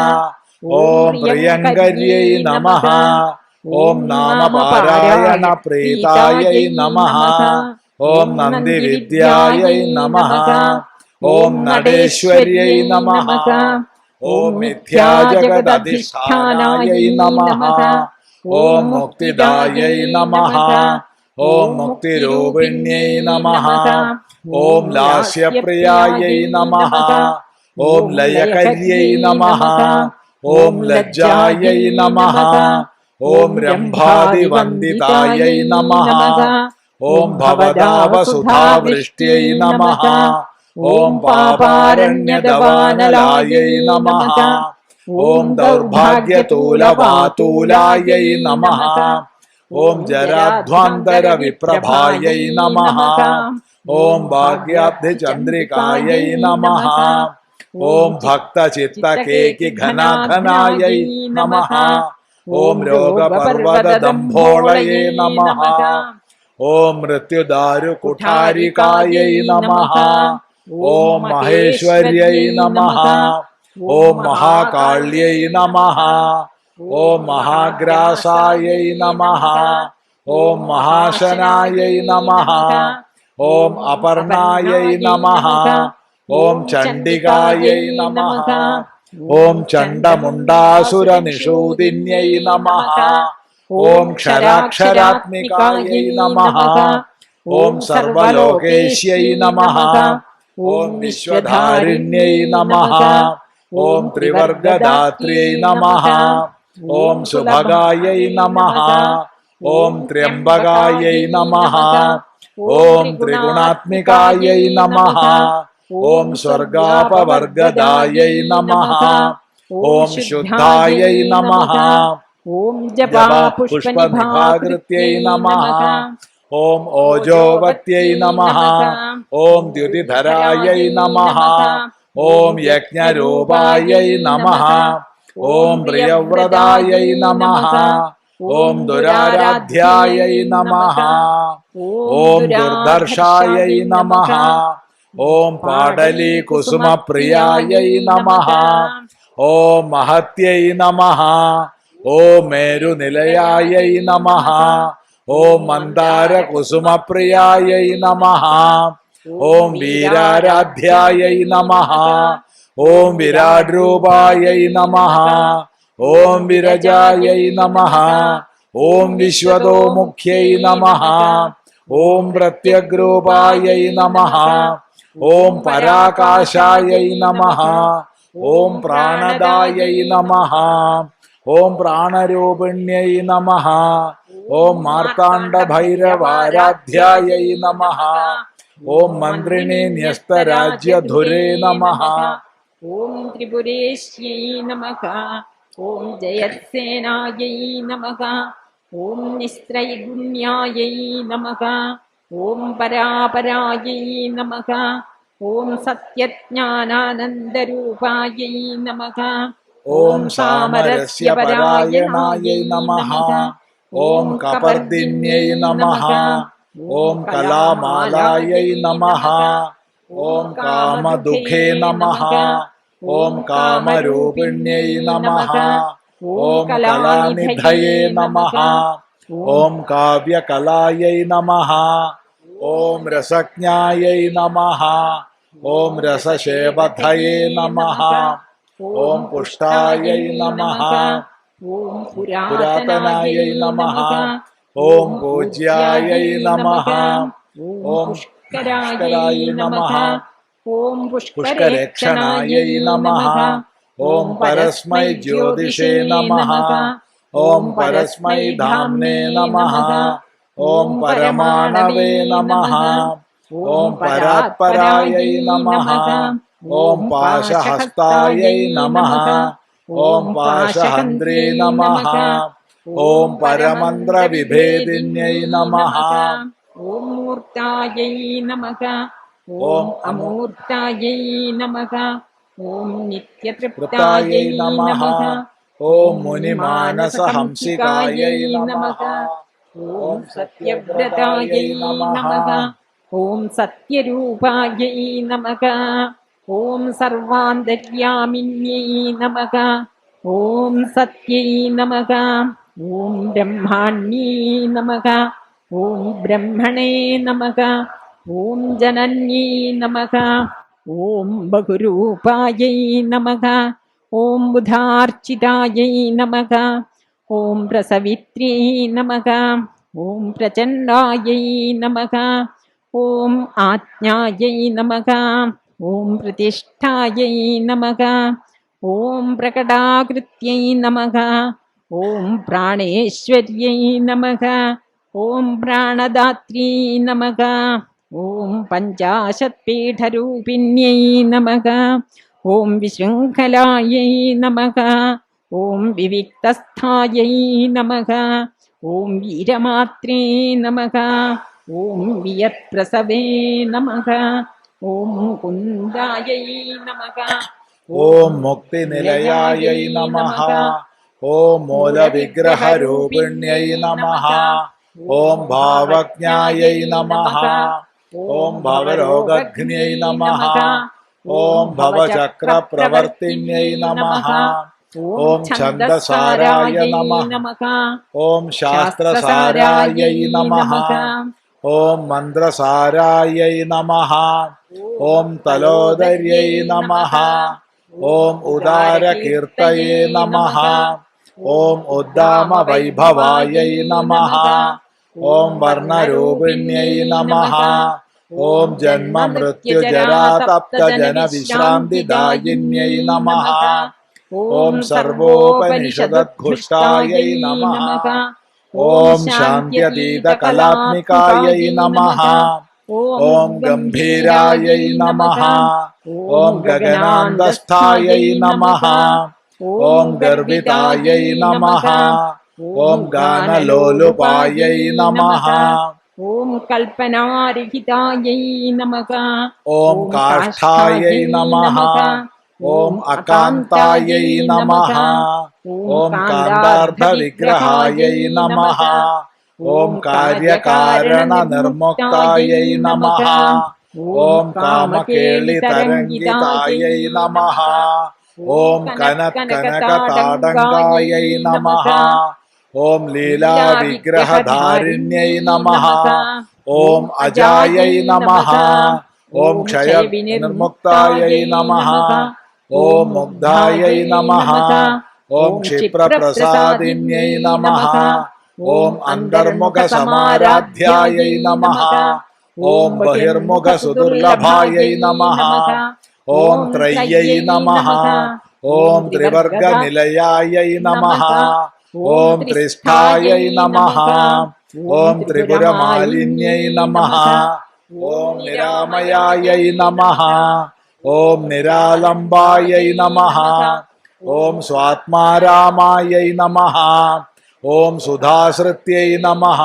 S1: ഓം പ്രിയങ്കരിയൈ നമഃ. ഓം നാമപാരായണ പ്രീതായൈ നമഃ. ഓം നന്ദിവിദ്യായൈ നമഃ. ഓം നടേശ്വര്यै നമഃ. ഓം മിഥ്യാജഗദധിഷ്ഠാനായൈ നമഃ. ഓം മുക്തിദായൈ നമഃ. ഓം മുക്തിരൂപിണ്यै നമഃ. ഓം ലാസ്യപ്രിയായൈ നമഃ. ഓം ലയകര്यै നമഃ. ഓം ലജ്ജായൈ നമഃ. ഓം രംഭാദിവന്ദിതായൈ നമഃ. ഓം ഭവതാവസുധാവൃഷ്ട്यै നമഃ. ഓം പാപാരണ്യദവാനലായൈ നമഃ. ഓം ദൗർഭാഗ്യതൂലവാതൂലായൈ നമഃ. ഓം ജരാധ്വാന്തരവിപ്രഭായൈ നമഃ. ഓം ഭാഗ്യാബ്ധിചന്ദ്രികായൈ നമഃ. ഓം ഭക്തചിത്തകേകിഘനാഘനായൈ നമഃ. ഓം രോഗപർവതദംഭോളയേ നമഃ. ഓം മൃത്യുദാരുകുഠാരികായൈ നമഃ. ഓം മഹേശ്വർयै നമഃ. ഓം മഹാകാള്यै നമഃ. ഓം മഹാഗ്രാസായൈ നമഃ. ഓം മഹാശനായൈ നമഃ. ഓം അപർണായൈ നമഃ. ഓം ചണ്ഡികായൈ നമഃ. ഓം ചണ്ഡമുണ്ടാസുരനിഷൂദിന്यै നമഃ. ഓം ക്ഷരാക്ഷരാത്മികായൈ നമഃ. ഓം സർവലോകേശ്यै നമഃ. ഓം വിശ്വധാരിണ്यै നമഃ. ഓം ത്രിവർഗദാത്ര്यै നമഃ. ഓം സുഭഗായൈ നമഃ. ഓം ത്രയംബകായൈ നമഃ. ഓം ത്രിഗുണാത്മികായൈ നമഃ. ഓം സ്വർഗാപവർഗദായൈ നമഃ. ഓം ശുദ്ധായൈ നമഃ.
S2: ഓം
S1: ജപാപുഷ്പനിഭാകൃത്यै നമഃ. ഓം ഓജോവത്यै നമഃ. ഓം ദ്യുതിധരായൈ നമഃ. ഓം യജ്ഞരൂപായൈ നമഃ. ഓം പ്രിയവ്രതായൈ നമഃ. ഓം ദുരാരാധ്യായൈ നമഃ. ഓം ദുർദർശായൈ നമഃ. ഓം പാടലീകുസുമപ്രിയായൈ നമഃ. ഓം മഹത്यै നമഃ. ഓം മേരുനിലയായൈ നമഃ. ഓം മന്ദാരകുസുമപ്രിയായൈ നമഃ. ഓം വീരാരാധ്യായൈ നമഃ. ഓം വിരാട്രൂപായൈ നമഃ. ഓം വിരജായൈ നമഃ. ഓം വിശ്വതോമുഖ്യൈ നമഃ. ഓം പ്രത്യഗ്രൂപായൈ നമഃ. ഓം പരാകാശായൈ നമഃ. ഓം പ്രാണദായൈ നമഃ. ഓം പ്രാണരൂപിണ്यै നമഃ. ഓം മാർത്താണ്ഡഭൈരവാരാധ്യായൈ നമഃ. ഓം മന്ത്രിണേ ന്യസ്തരാജ്യധുരേ നമഃ.
S2: ഓം ത്രിപുരേശ്यै നമഃ. ഓം ജയത്സേനായൈ നമഃ. ഓം നിസ്ത്രൈഗുണ്യായൈ നമഃ. ഓം പരാപരായൈ നമഃ. ഓം സത്യജ്ഞാനാനന്ദരൂപായൈ നമഃ.
S1: ഓം സാമരസ്യപരായണായൈ നമഃ. ഓം കപർദിന്यै നമഃ. ഓം കലാമാലായൈ നമഃ. ഓം കാമദുഃഖേ നമഃ. ഓം കാമരൂപിണ്यै നമഃ. ഓം കലാനിധയേ നമഃ. ഓം കാവ്യകലായൈ നമഃ. ഓം രസജ്ഞായൈ നമഃ. ഓം രസശേവധയേ നമഃ. ഓം പുഷ്ടായൈ നമഃ.
S2: ഓം
S1: പുരാതനായൈ നമഃ. ഓം പൂജ്യായൈ നമഃ. ഓം പുഷ്കരായൈ നമഃ.
S2: ഓം
S1: പുഷ്കരക്ഷണായൈ നമഃ. ഓം പരസ്മൈ ജ്യോതിഷേ നമഃ. ഓം പരസ്മൈ ധാംനേ നമഃ. ഓം പരമാണവേ നമഃ. ഓം പരാത്പരായൈ നമഃ. ഓം പാശഹസ്തായൈ നമഃ. ഓം പാശഹന്ത്രേ നമഃ. ഓം പരമന്ത്രവിഭേദിന്यै നമഃ.
S2: ഓം മൂർത്തായൈ നമഃ. ഓം അമൂർത്തായൈ നമഃ. ഓം നിത്യതൃപ്തായൈ നമഃ.
S1: ഓം മുനിമാനസഹംസികായൈ നമഃ.
S2: ഓം സത്യവ്രതായൈ നമഃ. ഓം സത്യരൂപായൈ നമഃ. ഓം സർവാന്തര്യാമിന്യൈ നമഃ. ഓം സത്യൈ നമഃ. ഓം ബ്രഹ്മാണ്യൈ നമഃ. ഓം ബ്രഹ്മണേ നമഃ. ഓം ജനന്യൈ നമഃ. ഓം ബഹുരൂപായൈ നമഃ. ഓം ബുധാർച്ചിതായൈ നമഃ. ഓം പ്രസവിത്ര്യൈ നമഃ. ഓം പ്രചണ്ഡായൈ നമഃ. ഓം ആജ്ഞായൈ നമഃ. ഓം പ്രതിഷ്ഠായൈ നമഃ. ഓം പ്രകടാകൃത്यै നമഃ. ഓം പ്രാണേശ്വർयै നമഃ. ഓം പ്രാണദാത്രീ നമഃ. ഓം പഞ്ചാശത്പീഠരൂപിണ്यै നമഃ. ഓം വിശൃംഖലാयै നമഃ. ഓം വിവിക്തസ്ഥായൈ നമഃ. ഓം വീരമാത്രേ നമഃ. ഓം വിയത്പ്രസവേ നമഃ. ഓം കുന്ദായൈ നമഃ.
S1: ഓം മുക്തിനിലയായൈ നമഃ. ഓം മൂലവിഗ്രഹരൂപിണ്यै നമഃ. ഓം ഭാവജ്ഞായൈ നമഃ. ഓം ഭവരോഗഘ്ന്यै നമഃ. ഓം ഭവചക്രപ്രവർത്തിന്यै നമഃ. ഓം ഛന്ദസാരായ നമഃ. ഓം ശാസ്ത്രസാരായൈ നമഃ. ഓം മന്ത്രസാരായൈ നമഃ. ഓം തലോദര്यै നമഃ. ഓം ഉദാരകീർത്തയേ നമഃ. ഓം ഉദ്ദാമവൈഭവായൈ നമഃ. ഓം വർണ്ണരൂപിണ്यै നമഃ. ഓം ജന്മമൃത്യുജരാതപ്തജനവിശ്രാന്തിദായിന്यै നമഃ. ഓം സർവോപനിഷദദ്ഘുഷ്ടായൈ നമഃ. ഓം ശാന്ത്യതീതകലാത്മികായൈ നമഃ. ഓം ഗംഭീരായൈ നമഃ. ഓം ഗഗനാന്തസ്ഥായൈ നമഃ. ഓം ഗർവിതായൈ നമഃ. ഓം ഗാനലോലുപായൈ നമഃ.
S2: ഓം കൽപ്പനാരഹിതായൈ നമഃ.
S1: ഓം കാഷ്ഠായൈ നമഃ. ഓം അകാന്തായൈ നമഃ. ഓം കാന്താർത്ഥവിഗ്രഹായൈ നമഃ. ഓം കാര്യകാരണനിർമുക്തായൈ നമഃ. ഓം കാമകേളിതരംഗിതായൈ നമഃ. ഓം കനത്കനകതാടങ്കായൈ നമഃ. ഓം ലീലാവിഗ്രഹധാരിണ്यै നമഃ. ഓം അജായൈ നമഃ. ഓം ക്ഷയവിനിർമുക്തായൈ നമഃ. ഓം മുഗ്ധായൈ നമഃ. ഓം ക്ഷിപ്രപ്രസാദിന്यै നമഃ. ഓം അന്തർമുഖസമാരാധ്യായൈ നമഃ. ഓം ബഹിർമുഖസുദുർലഭായൈ നമഃ. ഓം ത്രയ്യൈ നമഃ. ഓം ത്രിവർഗനിലയായൈ നമഃ. ഓം ത്രിസ്ഥായൈ നമഃ. ഓം ത്രിപുരമാലിന്यै നമഃ. ഓം നിരാമയായൈ നമഃ. ഓം നിരാലംബായൈ നമഃ. ഓം സ്വാത്മാരാമായൈ നമഃ. ഓം സുധാശ്രിത്यै നമഃ.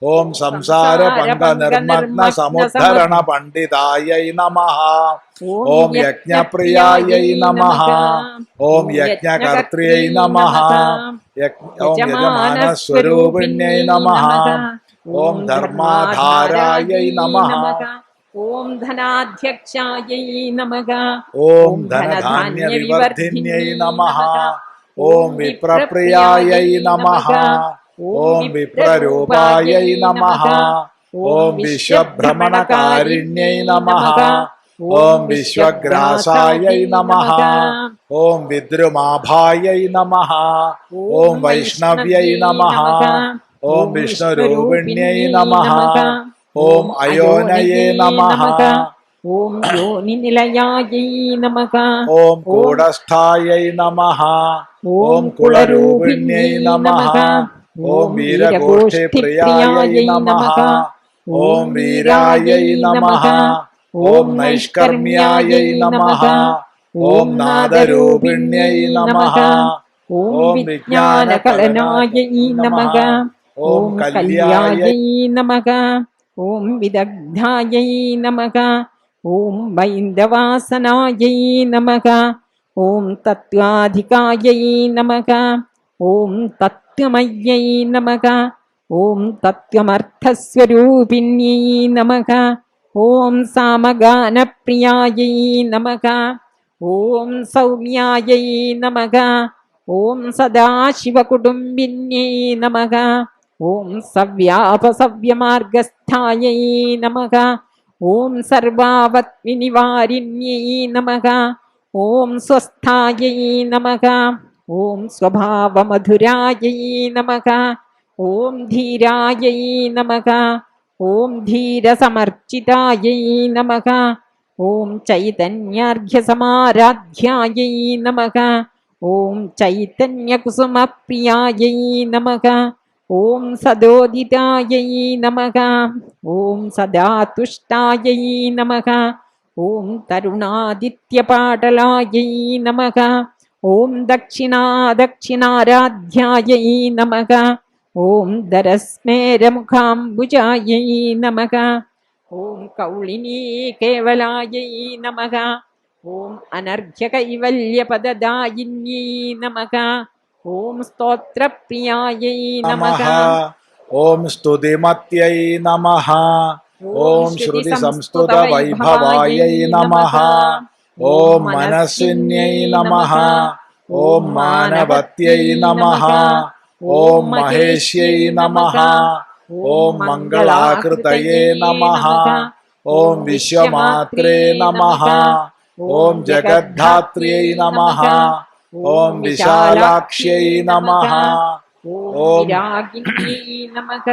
S1: ഓം സംസാരപങ്കനിർമഗ്ന സമുദ്ധരണ പണ്ഡിതായൈ നമഃ. ഓം യജ്ഞപ്രിയായൈ നമഃ. ഓം യജ്ഞകർତ୍ര്യൈ നമഃ. ഓം യജമാനസ്വരൂപിണ്यै നമഃ. ഓം ധർമാധാരായൈ നമഃ.
S2: ഓം ധനാധ്യക്ഷായൈ നമഃ.
S1: ഓം ധനധാന്യവിവർദ്ധിന്यै നമഃ. ഓം വിപ്രപ്രിയായൈ നമഃ. ഓം വിപ്രരൂപായൈ നമഃ. ഓം വിശ്വഭ്രമണകാരിണ്यै നമഃ. ഓം വിശ്വഗ്രാസായൈ നമഃ. ഓം വിദ്രുമാഭായൈ നമഃ. ഓം വൈഷ്ണവ്യൈ നമഃ. ഓം വിഷ്ണുരൂപിണ്यै നമഃ. ഓം അയോനയേ നമഃ.
S2: ഓം യോനിനിലയായൈ നമഃ.
S1: ഓം കൂടസ്ഥായൈ നമഃ. ഓം കുളരൂപിണ്यै നമഃ. ഓം വീരഗോഷ്ഠിപ്രിയായൈ നമഃ. ഓം വീരായൈ നമഃ. ഓം നൈഷ്കർമ്മ്യായൈ നമഃ. ഓം നാദരൂപിണ്यै നമഃ.
S2: ഓം വിജ്ഞാനകലനായൈ നമഃ. ഓം കല്യായൈ നമഃ. ഓം വിദഗ്ധായൈ നമഃ. ഓം വൈന്ദവാസനായൈ നമഃ. ഓം തത്വാധികായൈ നമഃ. ഓം തത്വമയ്യൈ നമഃ. ഓം തത്വമർത്ഥസ്വരൂപിണ്യൈ നമഃ. ഓം സാമഗാനപ്രിയായൈ നമഃ. ഓം സൗമ്യായൈ നമഃ. ഓം സദാശിവകുടുംബിന്യൈ നമഃ. ഓം സവ്യാപസവ്യമാർഗസ്ഥായൈ നമഃ. ഓം സർവാവത്വിനിവാരിണ്യൈ നമഃ. ഓം സ്വസ്ഥായൈ നമഃ. ഓം സ്വഭാവമധുരായൈ നമഃ. ഓം ധീരായൈ നമഃ. ഓം ധീരസമർച്ചിതായൈ നമഃ. ഓം ചൈതന്യാർഘ്യസമാരാധ്യായൈ നമഃ. ഓം ചൈതന്യകുസുമപ്രിയായൈ നമഃ. ഓം സദോദിതായൈ നമഃ. ഓം സദാതുഷ്ടായൈ നമഃ. ഓം തരുണാദിത്യപാടലായൈ നമഃ. ഓം ദക്ഷിണാരാധ്യായൈ നമഃ. ഓം ദരസ്മേരമുഖാംബുജായൈ നമഃ. ഓം കൗളിനീ കേവലായൈ നമഃ. ഓം അനർഘ്യകൈവല്യപദദായിന്യൈ നമഃ. ഓം സ്തോത്രപ്രിയായൈ നമഃ.
S1: ഓം സ്തുതിമത്यै നമഃ. ഓം ശ്രുതിസംസ്തുതവൈഭവാयै നമഃ. ഓം മനസ്സിന്यै നമഃ. ഓം മാനവത്यै നമഃ. ഓം മഹേശ്यै നമഃ. ഓം മംഗളാകൃതയേ നമഃ. ഓം വിശ്വമാത്രേ നമഃ. ഓം ജഗദ്ധാത്ര്यै നമഃ. ഓം വിശാലാക്ഷ്यै നമഃ. ഓം
S2: വിരാഗിന്യൈ നമഃ.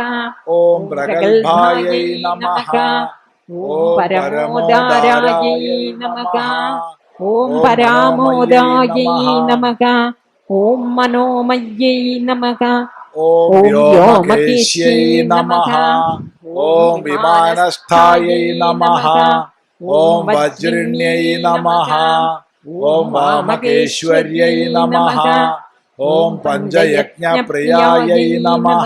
S1: ഓം പ്രഗൽഭാयै നമഃ.
S2: ഓം പരമോദാരായൈ നമഃ. ഓം പരാമോദായൈ നമഃ. ഓം മനോമയ്യൈ നമഃ.
S1: ഓം വ്യോമകേശ്यै നമഃ. ഓം വിമാനസ്ഥാयै നമഃ. ഓം വജ്രിണ്यै നമഃ. ഓം വാമകേശ്വർयै നമഃ. ഓം പഞ്ചയജ്ഞപ്രിയാयै നമഃ.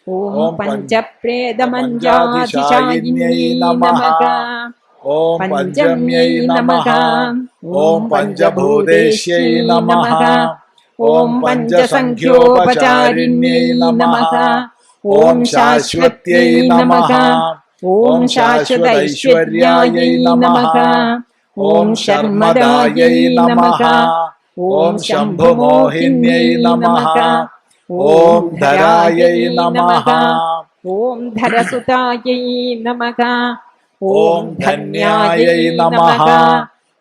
S2: ഓം പഞ്ചപ്രേതമഞ്ജാധിശായിന്യൈ നമഃ.
S1: ഓം പഞ്ചമ്यै നമഃ. ഓം പഞ്ചഭൂതേശ്यै നമഃ. ഓം പഞ്ചസംഖ്യോപചാരിണ്യൈ നമഃ. ഓം ശാശ്വത്यै നമഃ. ഓം ശാശ്വതൈശ്വര്യാयै നമഃ. ഓം ശർമ്മദാयै നമഃ. ഓം ശംഭുമോഹിന്यै നമഃ. ഓം ധരാयै നമഃ.
S2: ഓം ധരസുതായൈ നമഃ.
S1: ഓം ധന്യാयै നമഃ.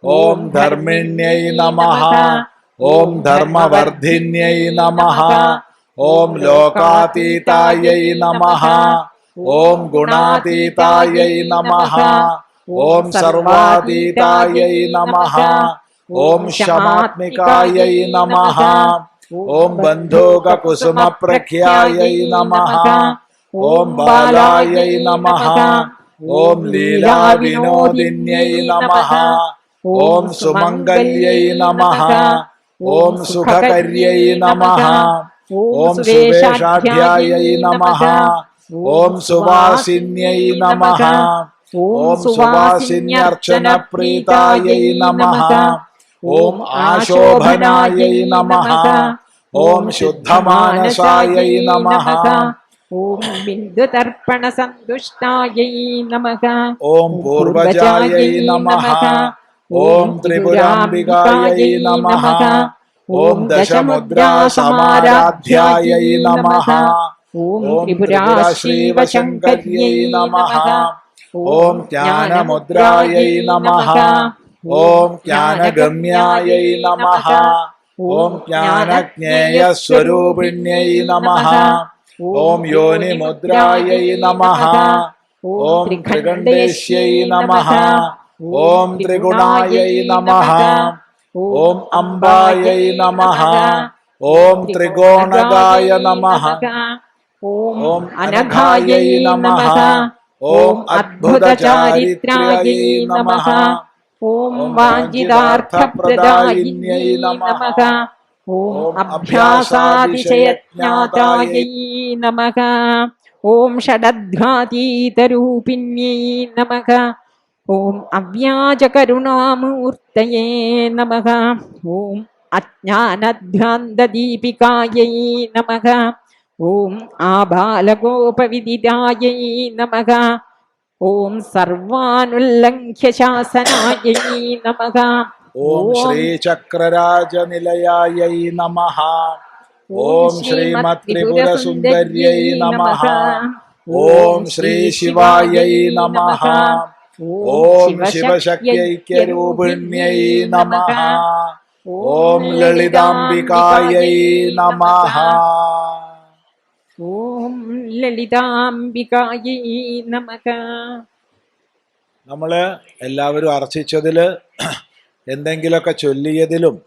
S1: ഓം ധർമ്മിണ്यै നമഃ. ഓം ധർമ്മവർദ്ധിന്यै നമഃ. ഓം ലോകാതീതാयै നമഃ. ഓം ഗുണാതീതാयै നമഃ. ഓം സർവാതീതാयै നമഃ. ഓം ശമാത്മികാयै നമഃ. ഓം ബന്ധൂകകുസുമപ്രഖ്യാयै നമഃ. ഓം ബാലാयै നമഃ. ഓം ലീലാവിനോദിന്यै നമഃ. ഓം സുമംഗല്यै നമഃ. ഓം സുഖകര്यै നമഃ. ഓം സുവേഷാഢ്യാयै നമഃ. ഓം സുവാസിന്यै നമഃ. ഓം സുവാസിന്യർച്ചനപ്രീതാयै നമഃ. ഓം ആശോഭനാयै നമഃ. ഓം ശുദ്ധമാനസാयै നമഃ.
S2: ഓം ബിന്ദുതർപ്പണസന്തുഷ്ടായൈ നമഃ.
S1: ഓം പൂർവജാयै നമഃ. ഓം ത്രിപുരാംബികാयै നമഃ. ഓം ദശമുദ്രാസമാരാധ്യാयै നമഃ.
S2: ഓം
S1: ഓം ത്രിപുരാശ്രീവശങ്കര്यै നമഃ. ഓം ജ്ഞാനമുദ്രാयै നമഃ. ഓം ജ്ഞാനഗമ്യാयै നമഃ. ഓം ജ്ഞാനജ്ഞേയസ്വരൂപിണ്यै നമഃ. ഓം യോനിമുദ്രാयै നമഃ. ഓം ത്രിഖണ്ഡേശ്यै നമഃ. ഓം ത്രിഗുണാयै നമഃ. ഓം അംബാयै നമഃ. ഓം ത്രികോണകായ നമഃ.
S2: ഓം അനഘായൈ നമഃ. ഓം അദ്ഭുതചാരിത്രായൈ നമഃ. ഓം വാഞ്ചിതാർത്ഥപ്രദായിന്യൈ നമഃ. ഓം അഭ്യാസാതിശയജ്ഞാതായൈ നമഃ. ഓം ഷഡദ്ഘാതീതരൂപിണ്യൈ നമഃ. ഓം അവ്യാജകരുണാമൂർത്തയേ നമഃ. ഓം അജ്ഞാനധ്വാന്തദീപികായൈ നമഃ. ഓം ആബാലഗോപവിദിതായൈ നമഃ. ഓം സർവാനുല്ലംഘ്യ ശാസനായൈ നമഃ.
S1: ഓം ശ്രീചക്രരാജനിലയായൈ നമഃ. ഓം ശ്രീമത്ത്രിപുരസുന്ദര്यै നമഃ. ഓം ശ്രീ ശിവായൈ നമഃ. ഓം ശിവശക്ത്യൈക്യരൂപിണ്यै നമഃ. ഓം ലളിതാംബികായൈ നമഃ.
S2: ഓം ലളിതാംബികായൈ നമഃ.
S1: നമ്മൾ എല്ലാവരും അർച്ചിച്ചതിൽ എന്തെങ്കിലുമൊക്കെ ചൊല്ലിയതിലും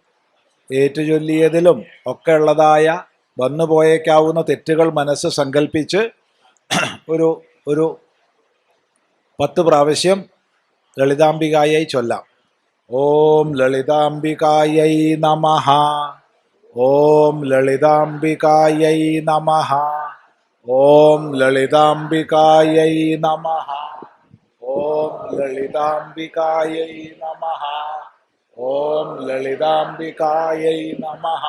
S1: ഏറ്റുചൊല്ലിയതിലും ഒക്കെ ഉള്ളതായ വന്നുപോയേക്കാവുന്ന തെറ്റുകൾ മനസ്സ് സങ്കല്പിച്ച് ഒരു ഒരു 10 പ്രാവശ്യം ലളിതാംബികായൈ ചൊല്ലാം. ഓം ലളിതാംബികായൈ നമഃ. ഓം ലളിതാംബികായൈ നമഃ. ഓം ലളിതാംബികായൈ നമഃ. ഓം ലളിതാംബികായൈ നമഃ. ഓം ലളിതാംബികായൈ നമഃ.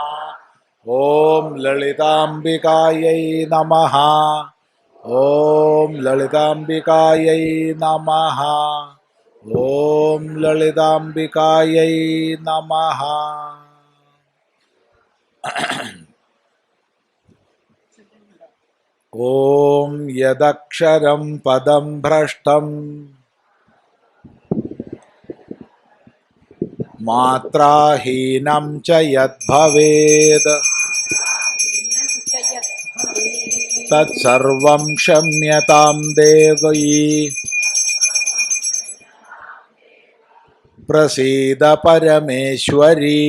S1: ഓം ലളിതാംബികായൈ നമഃ. ഓം ലളിതാംബികായൈ നമഃ. ഓം ലളിതാംബികായൈ നമഃ. ഓം യദക്ഷരം പദം ഭ്രഷ്ടം മാത്രാഹീനം ച യദ്ഭവേത് തത്സർവം ക്ഷമ്യതാം ദേവീ. പ്രസീദ പരമേശ്വരീ.